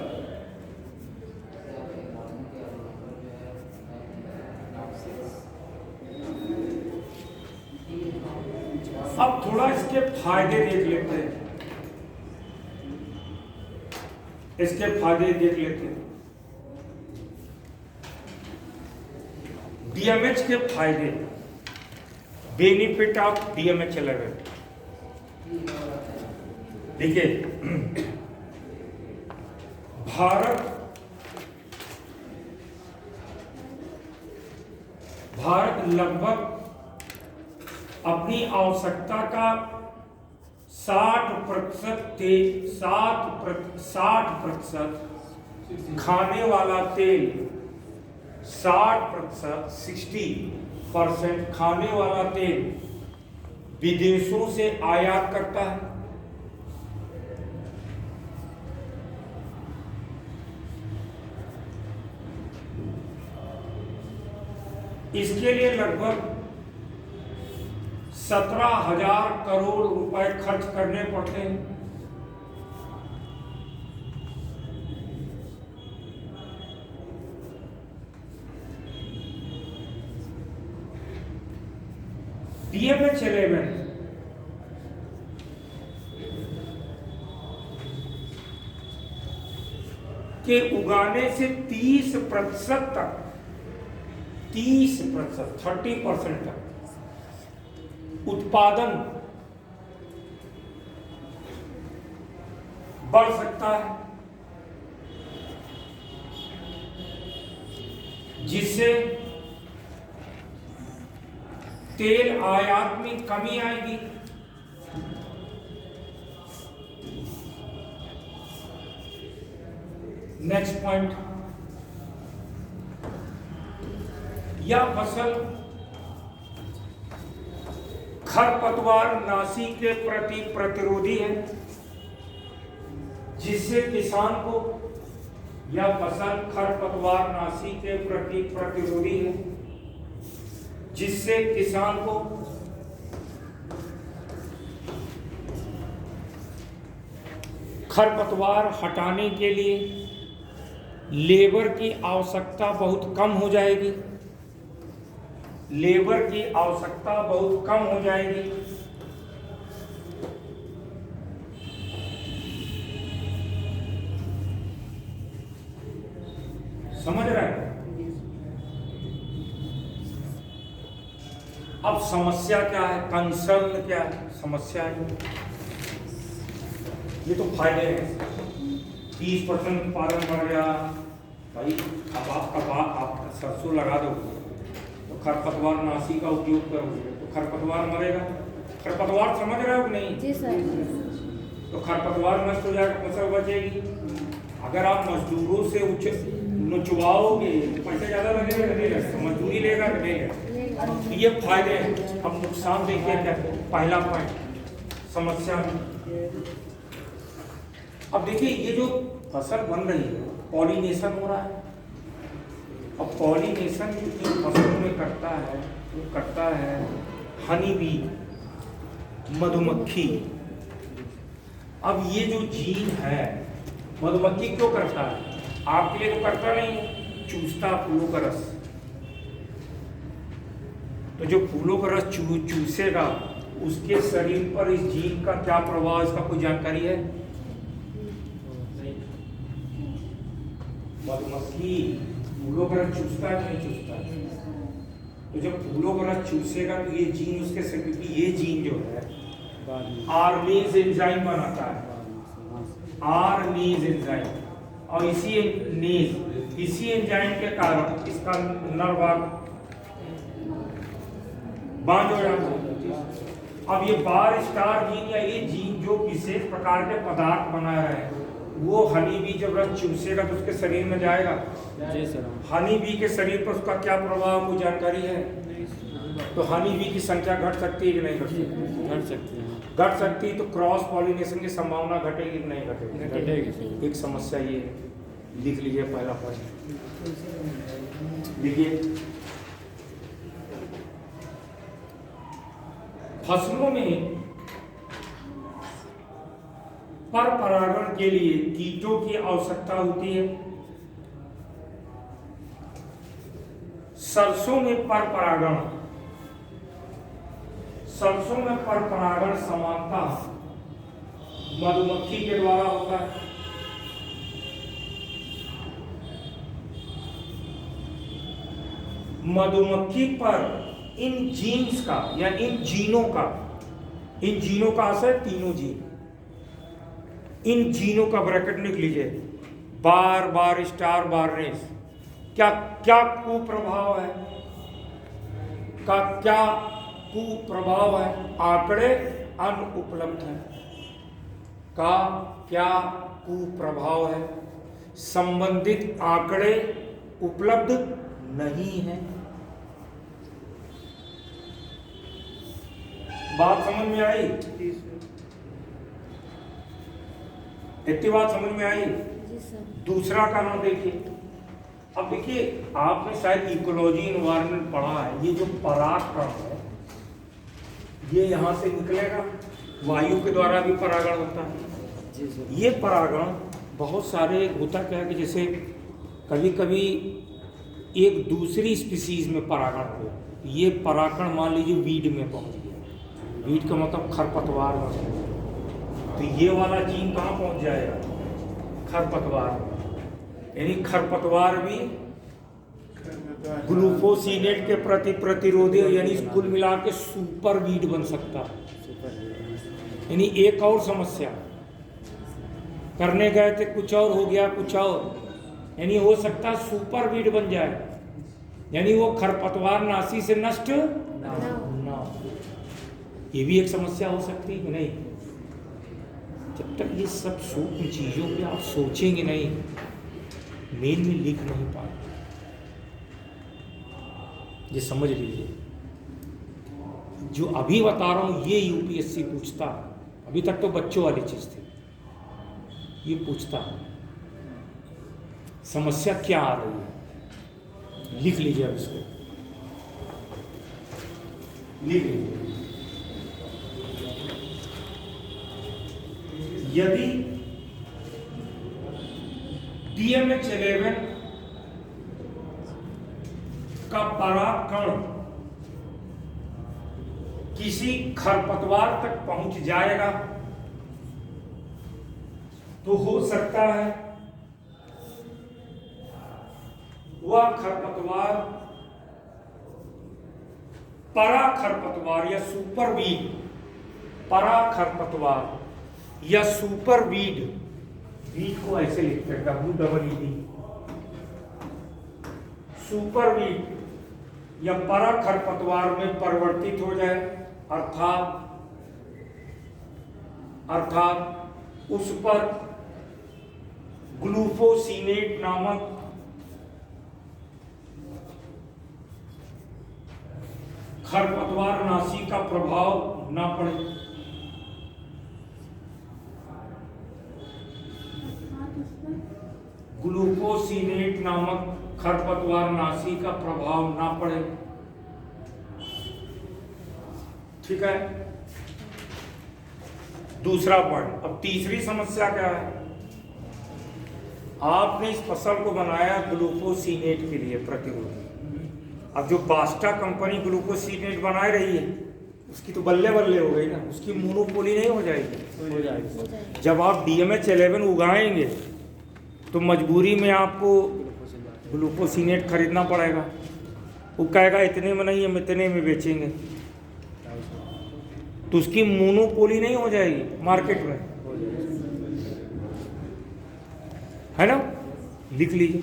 अब थोड़ा इसके फायदे देख लेते हैं, DMH के फायदे, बेनिफिट ऑफ DMH11। देखिए, भारत लगभग अपनी आवश्यकता का 60% खाने वाला तेल, 60% खाने वाला तेल विदेशों से आयात करता है। इसके लिए लगभग 17,000 करोड़ रुपए खर्च करने पड़ते हैं। DMH11 के उगाने से 30% तक 30% तक उत्पादन बढ़ सकता है, जिससे तेल आयात में कमी आएगी। नेक्स्ट पॉइंट, यह फसल खरपतवारनाशी के प्रति प्रतिरोधी है, जिससे किसान को, यह फसल खरपतवारनाशी के प्रति प्रतिरोधी है, जिससे किसान को खरपतवार हटाने के लिए लेबर की आवश्यकता बहुत कम हो जाएगी। समझ रहे हैं? अब समस्या क्या है, कंसर्न क्या है, समस्या है। ये तो फायदे हैं, 30% उत्पादन बढ़ गया भाई। अब आप सरसों लगा दो तो खरपतवार नाशी का उपयोग करोगे तो खरपतवार मरेगा। खरपतवार समझ रहे हो कि नहीं? जी सर। तो खरपतवार नष्ट हो जाएगा, फसल बचेगी। अगर आप मजदूरों से नुचवाओगे तो पैसा ज़्यादा लगेगा कि नहीं लगेगा? मजदूरी लेगा कि नहीं लेगा? तो ये फायदे हैं। अब नुकसान देखिए क्या, पहला पॉइंट समस्या में। अब देखिए ये जो फसल बन रही है पॉलिनेशन हो रहा है। अब पॉलिनेशन जो फसलों में करता है वो करता है हनी बी, मधुमक्खी। अब ये जो जीन है मधुमक्खी क्यों करता है? आपके लिए तो करता नहीं है, चूसता फूलों का रस। तो जो फूलों का रस चूसेगा उसके शरीर पर इस जीन का क्या प्रभाव, इसका कोई जानकारी है? मधुमक्खी फूलों का रस चूसता है कि नहीं चूसता? तो जब फूलों का रस चूसेगा तो ये जीन उसके शरीर की, ये जीन जो है आर्मीज एंजाइम बनाता है, आर्मीज एंजाइम। और इसी एंजाइम के कारण इसका नर भाग बांझ हो जाता है। अब ये बार स्टार जीन या ये जीन जो विशेष प्रकार के पदार्थ बना रहे हैं वो हनी बी जब रस चूसेगा तो उसके शरीर में जाएगा। जी सर। हनी बी के शरीर पर उसका क्या प्रभाव, कोई जानकारी है? तो हनी बी की संख्या घट सकती है कि नहीं घट सकती? घट सकते हैं। घट सकती है तो क्रॉस पॉलिनेशन की संभावना घटेगी कि नहीं घटेगी? घटेगी। एक समस्या ये है, लिख लीजिए पहला पॉइंट लिखिए। फसलों में पर परागण के लिए कीटों की आवश्यकता होती है। सरसों में पर परागण, सरसों में पर परागण समानता मधुमक्खी के द्वारा होता है। मधुमक्खी पर इन जीन्स का या इन जीनों का असर, तीनों जीन, इन जीनों का ब्रैकेट लिख लीजिए, बार बार स्टार बारनेस, क्या क्या कुप्रभाव है, का क्या कुप्रभाव है? आंकड़े अनुपलब्ध हैं। का क्या कुप्रभाव है? संबंधित आंकड़े उपलब्ध नहीं है। बात समझ में आई? इतनी बात समझ में आई? जी सर। दूसरा कारण देखिए। अब देखिए आपने शायद इकोलॉजी इन्वायरमेंट पढ़ा है। ये जो परागकण है ये यहाँ से निकलेगा, वायु के द्वारा भी परागण होता है। जी सर। ये परागण बहुत सारे होता क्या है कि जैसे कभी कभी एक दूसरी स्पीसीज में परागण हो, ये परागण मान लीजिए वीड में पहुँच गया, वीड का मतलब खरपतवार में, तो ये वाला जीन कहाँ पहुँच जाएगा? खरपतवार। यानी खरपतवार भी ग्लूफोसिनेट के प्रति प्रतिरोधी, यानी कुल मिला के सुपर वीड बन सकता है। यानी एक और समस्या, करने गए थे कुछ और हो गया कुछ और, यानी हो सकता है सुपर वीड बन जाए, यानी वो खरपतवार नाशी से नष्ट ना हो। ये भी एक समस्या हो सकती है नहीं? जब तक ये सब सूक्ष्म चीज़ों पे आप सोचेंगे नहीं, मेल में लिख नहीं पाए। ये समझ लीजिए, जो अभी बता रहा हूँ ये यूपीएससी पूछता, अभी तक तो बच्चों वाली चीज़ थी, ये पूछता समस्या क्या आ रही है, लिख लीजिए अब इसको, लिख लीजिए। यदि DMH11 का परागकण किसी खरपतवार तक पहुंच जाएगा तो हो सकता है वह खरपतवार परा खरपतवार या सुपर वीड, परा खरपतवार या सुपर वीड, वीड को ऐसे लिखते हैं WEED, सुपर वीड या परा खरपतवार में परिवर्तित हो जाए, अर्थात उस पर ग्लूफोसिनेट नामक खरपतवार नाशी का प्रभाव न पड़े। ग्लूफोसिनेट नामक खरपतवार नाशी का प्रभाव ना पड़े। ठीक है, दूसरा पॉइंट। अब तीसरी समस्या क्या है? आपने इस फसल को बनाया ग्लूफोसिनेट के लिए प्रतिरोधी। अब जो बास्टा कंपनी ग्लूफोसिनेट बना रही है उसकी तो बल्ले बल्ले हो गई ना, उसकी मोनोपोली नहीं हो जाएगी? हो जाएगी। जब आप DMH 11 उगाएंगे तो मजबूरी में आपको ग्लूफोसिनेट खरीदना पड़ेगा। वो कहेगा इतने में नहीं, हम इतने में बेचेंगे, तो उसकी मोनोपोली नहीं हो जाएगी मार्केट में, है ना? लिख लीजिए,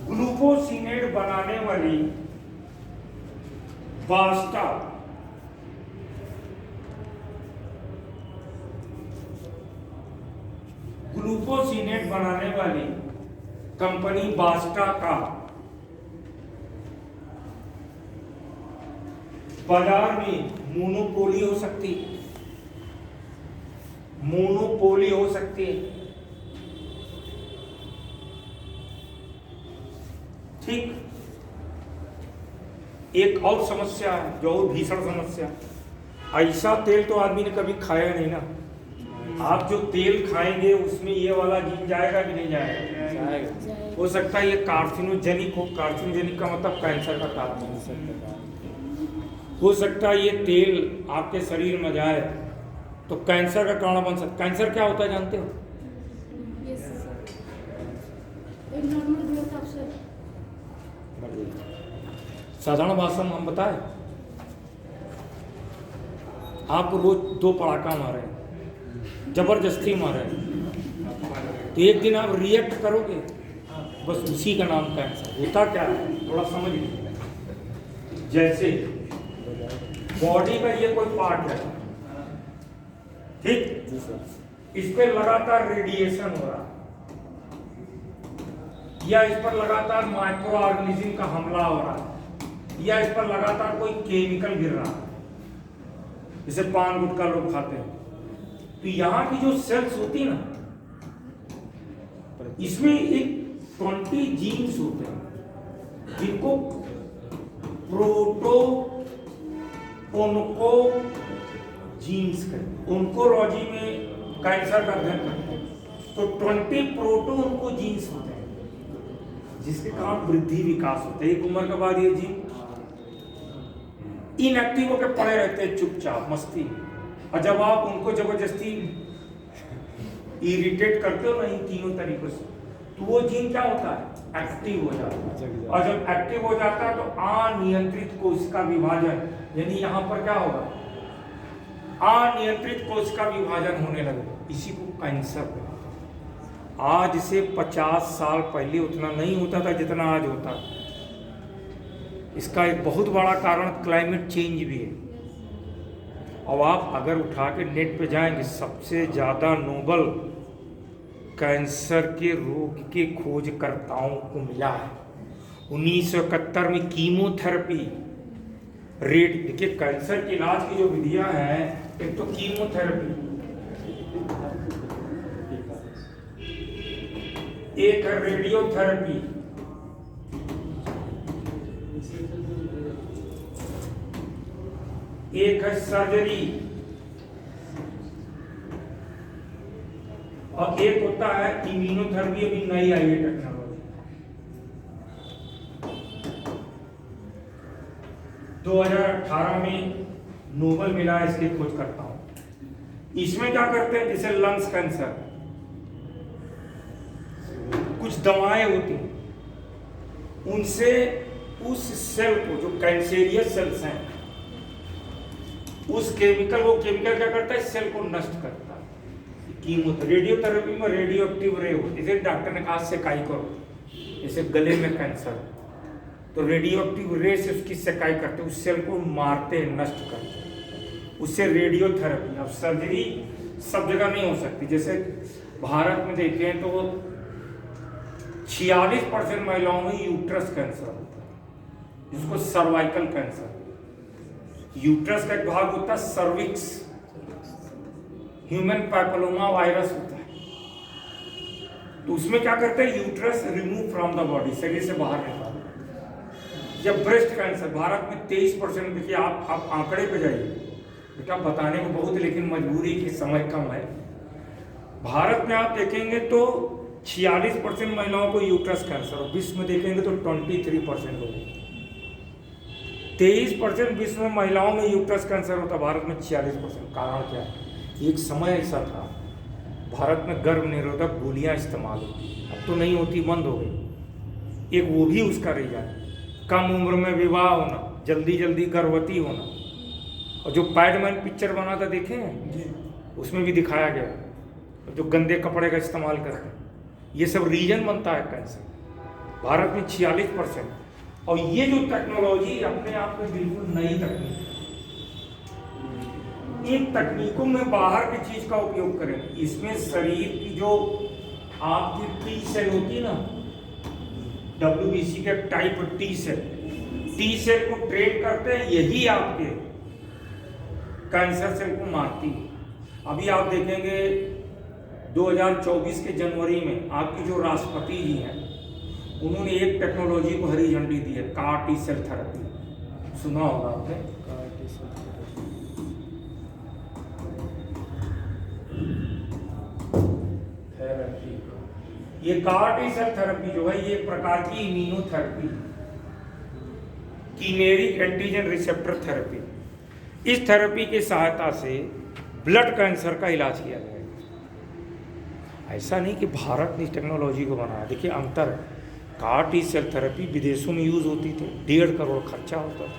ग्लूफोसिनेट बनाने वाली बास्टा ग्लूफोसिनेट बनाने वाली कंपनी बास्टा का बाजार में मोनोपोली हो सकती है, मोनोपोली हो सकती है। ठीक, एक और समस्या है जो भीषण समस्या। ऐसा तेल तो आदमी ने कभी खाया नहीं ना। आप जो तेल खाएंगे उसमें ये वाला जीन जाएगा कि नहीं जाएगा? हो सकता है ये कार्सिनोजेनिक हो। कार्सिनोजेनिक का मतलब कैंसर का कारण हो सकता है। ये तेल आपके शरीर में जाए तो कैंसर का कारण बन सकता। कैंसर क्या होता है जानते हो? एक नॉर्मल ग्रोथ अफसर। साधारण भाषा में हम बताएं, आपको रोज 2 पड़ाका मारे, जबरदस्ती मारे, तो एक दिन आप रिएक्ट करोगे, बस उसी का नाम कैंसर। होता क्या है थोड़ा समझ लीजिए। जैसे बॉडी का ये कोई पार्ट है, ठीक, इस पे लगातार रेडिएशन हो रहा, या इस पर लगातार माइक्रो ऑर्गेनिज्म का हमला हो रहा, या इस पर लगातार कोई केमिकल गिर रहा, जैसे पान गुटखा लोग खाते हैं, तो यहाँ की जो सेल्स होती है ना, इसमें एक 20 जीन्स होते हैं जिनको प्रोटो जीन्स कहते हैं। ओंकोलॉजी में कैंसर का अध्ययन करते हैं, तो 20 प्रोटो जीन्स होते हैं जिसके कारण वृद्धि विकास होता है। एक उम्र के बाद ये जीन इनएक्टिव होकर पड़े रहते हैं चुपचाप मस्ती में, और जब आप उनको जबरदस्ती इरिटेट करते हो ना इन तीनों तरीकों से, तो वो जीन क्या होता है? एक्टिव हो जाता है। और जब एक्टिव हो जाता है तो अनियंत्रित कोशिका विभाजन, यानी यहाँ पर क्या होगा? अनियंत्रित कोशिका विभाजन होने लगेगा। इसी को कैंसर कहते हैं। आज से 50 साल पहले उतना नहीं होता था जितना आज होता है। इसका एक बहुत बड़ा कारण क्लाइमेट चेंज भी है। और आप अगर उठा के नेट पे जाएंगे, सबसे ज़्यादा नोबल कैंसर के रोग के खोजकर्ताओं को मिला है 1971 में। कीमोथेरेपी रेट, देखिए कैंसर के इलाज की जो विधियां हैं, एक तो कीमोथेरेपी, एक है रेडियोथेरेपी, एक है सर्जरी, और एक होता है इम्यूनोथेरेपी। अभी नई आई है टेक्नोलॉजी। 2018 में नोबेल मिला है इसके खोजकर्ताओं। इसमें क्या करते हैं, जैसे लंग्स कैंसर, कुछ दवाएं होती हैं, उनसे उस सेल को, जो कैंसेरियस सेल्स हैं, उस केमिकल, वो केमिकल क्या करता है, सेल को नष्ट करता है। रेडियोथेरेपी में रेडियो एक्टिव रे होती है, डॉक्टर ने कहा सेकाई करो, जैसे गले में कैंसर, तो रेडियो एक्टिव रे से उसकी सेकाई करते, उस सेल को मारते, नष्ट करते, उससे रेडियोथेरेपी। अब सर्जरी सब जगह नहीं हो सकती, जैसे भारत में देखें तो 46% महिलाओं में यूट्रस कैंसर होता है, जिसको सर्वाइकल कैंसर। यूट्रस का एक भाग होता है सर्विक्स, ह्यूमन पैपिलोमा वायरस होता है, तो उसमें क्या करते हैं, uterus remove from the body, शरीर से बाहर निकालते। जब ब्रेस्ट कैंसर भारत में 23%, देखिए आप आंकड़े पे जाइए बेटा, बताने को बहुत, लेकिन मजबूरी की समय कम है। भारत में आप देखेंगे तो 46% महिलाओं को यूट्रस कैंसर, और विश्व में देखेंगे तो 23% होगा। 23% विश्व में महिलाओं में यूट्रस कैंसर होता, भारत में 46%। कारण क्या है? एक समय ऐसा था भारत में गर्भ निरोधक गोलियां इस्तेमाल होती, अब तो नहीं होती, बंद हो गई। एक वो भी उसका रीजन, कम उम्र में विवाह होना, जल्दी जल्दी गर्भवती होना। और जो पैडमैन पिक्चर बना था देखे हैं, उसमें भी दिखाया गया, जो गंदे कपड़े का इस्तेमाल करते हैं, ये सब रीजन बनता है कैंसर। भारत में 46%। और ये जो टेक्नोलॉजी अपने आप में बिल्कुल नई तकनीक है, इन तकनीकों में बाहर की चीज का उपयोग करें। इसमें शरीर की जो आपकी टी सेल होती है ना, WBC के टाइप टी सेल को ट्रेन करते हैं, यही आपके कैंसर सेल को मारती है। अभी आप देखेंगे 2024 के जनवरी में आपकी जो राष्ट्रपति जी हैं, उन्होंने एक टेक्नोलॉजी को हरी झंडी दी है, कार टी सेल थेरेपी। सुना होगा आपने? ये कार टी सेल थेरेपी जो है, ये एक प्रकार की इम्यूनोथेरेपी, कीमेरिक एंटीजन रिसेप्टर थेरेपी। इस थेरेपी की सहायता से ब्लड कैंसर का इलाज किया जाएगा। ऐसा नहीं कि भारत ने इस टेक्नोलॉजी को बनाया। देखिए अंतर, कार टी सेल थेरेपी विदेशों में यूज़ होती थी, 1.5 करोड़ खर्चा होता था।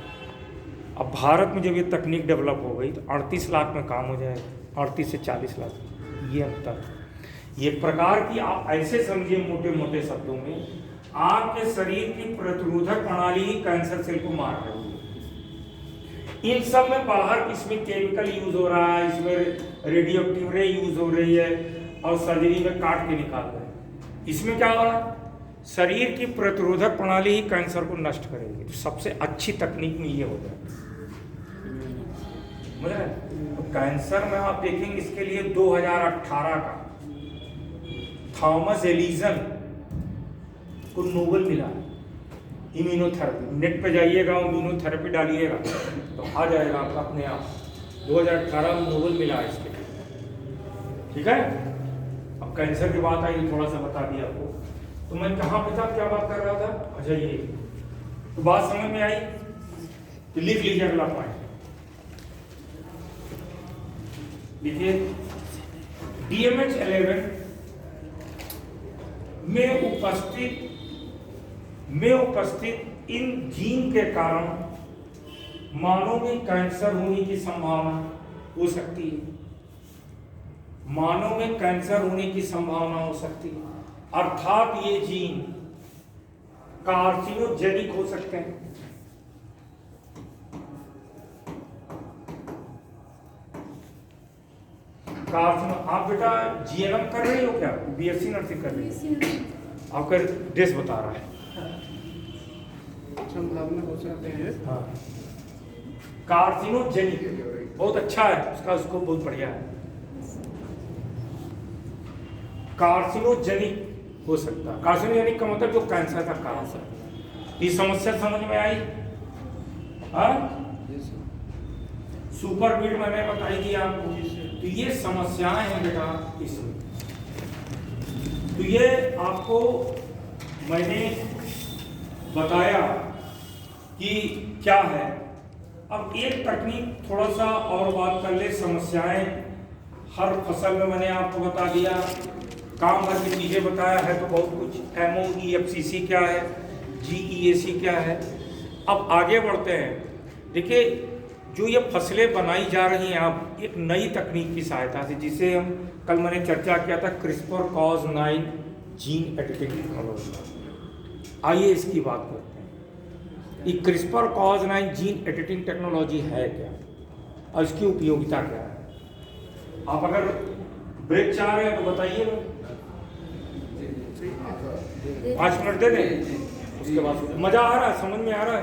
अब भारत में जब ये तकनीक डेवलप हो गई तो 38 लाख में काम हो जाएगा, 38 से 40 लाख, ये अंतर। ये प्रकार की आप ऐसे समझिए मोटे मोटे शब्दों में, आपके शरीर की प्रतिरोधक प्रणाली ही कैंसर सेल को मार रही है। इन सब में बाहर इसमें केमिकल यूज हो रहा है, इसमें रेडियो एक्टिव रे यूज हो रही है, और सर्जरी में काट के निकाल रहे हैं। इसमें क्या हो रहा है, शरीर की प्रतिरोधक प्रणाली ही कैंसर को नष्ट करेगी। तो सबसे अच्छी तकनीक में ये हो जाए, तो कैंसर में आप देखेंगे इसके लिए 2018 का थॉमस एलिसन को नोबेल मिला इम्यूनोथेरेपी। नेट पे जाइएगा, इम्यूनोथेरेपी डालिएगा तो आ जाएगा आपका अपने आप। 2018 में नोबेल मिला इसके लिए, ठीक है। अब कैंसर की बात आई तो थोड़ा सा बता दिया आपको। तो मैं कहाँ पे था, क्या बात कर रहा था? अच्छा ये तो बात समझ में आई, तो लिख लीजिए अगला पॉइंट। देखिए DMH 11 में उपस्थित इन जीन के कारण मानव में कैंसर होने की संभावना हो सकती है। मानव में कैंसर होने की संभावना हो सकती है, अर्थात ये जीन कार्सिनोजेनिक हो सकते हैं। कार्सिनो, आप बेटा GNM कर रही हो क्या? BSc नर्सिंग कर रही हो? आपका ड्रेस बता रहा है। संभावना हो सकते हैं। हाँ, कार्सिनोजेनिक बहुत अच्छा है, उसका स्कोप बहुत बढ़िया है। कार्सिनोजेनिक हो सकता है। कार्सिनोजेनिक का मतलब जो कैंसर का कारण है। ये समस्या समझ में आई? हाँ, सुपर बीड मैंने बताई थी आपको। तो ये समस्याएं हैं बेटा इसमें। तो ये आपको मैंने बताया कि क्या है। अब एक तकनीक थोड़ा सा और बात कर ले, समस्याएं हर फसल में मैंने आपको बता दिया, काम भर की चीजें बताया है तो बहुत कुछ। MOEFCC क्या है, GEAC क्या है, अब आगे बढ़ते हैं। देखिए, जो ये फसलें बनाई जा रही हैं अब एक नई तकनीक की सहायता से, जिसे हम कल मैंने चर्चा किया था, CRISPR-Cas9 जीन एडिटिंग टेक्नोलॉजी। आइए इसकी बात करते हैं। ये CRISPR-Cas9 जीन एडिटिंग टेक्नोलॉजी है क्या और इसकी उपयोगिता क्या है? आप अगर ब्रेक चाह रहे हैं तो बताइए, 5 मिनट दे दें, उसके बाद मजा आ रहा है, समझ में आ रहा है?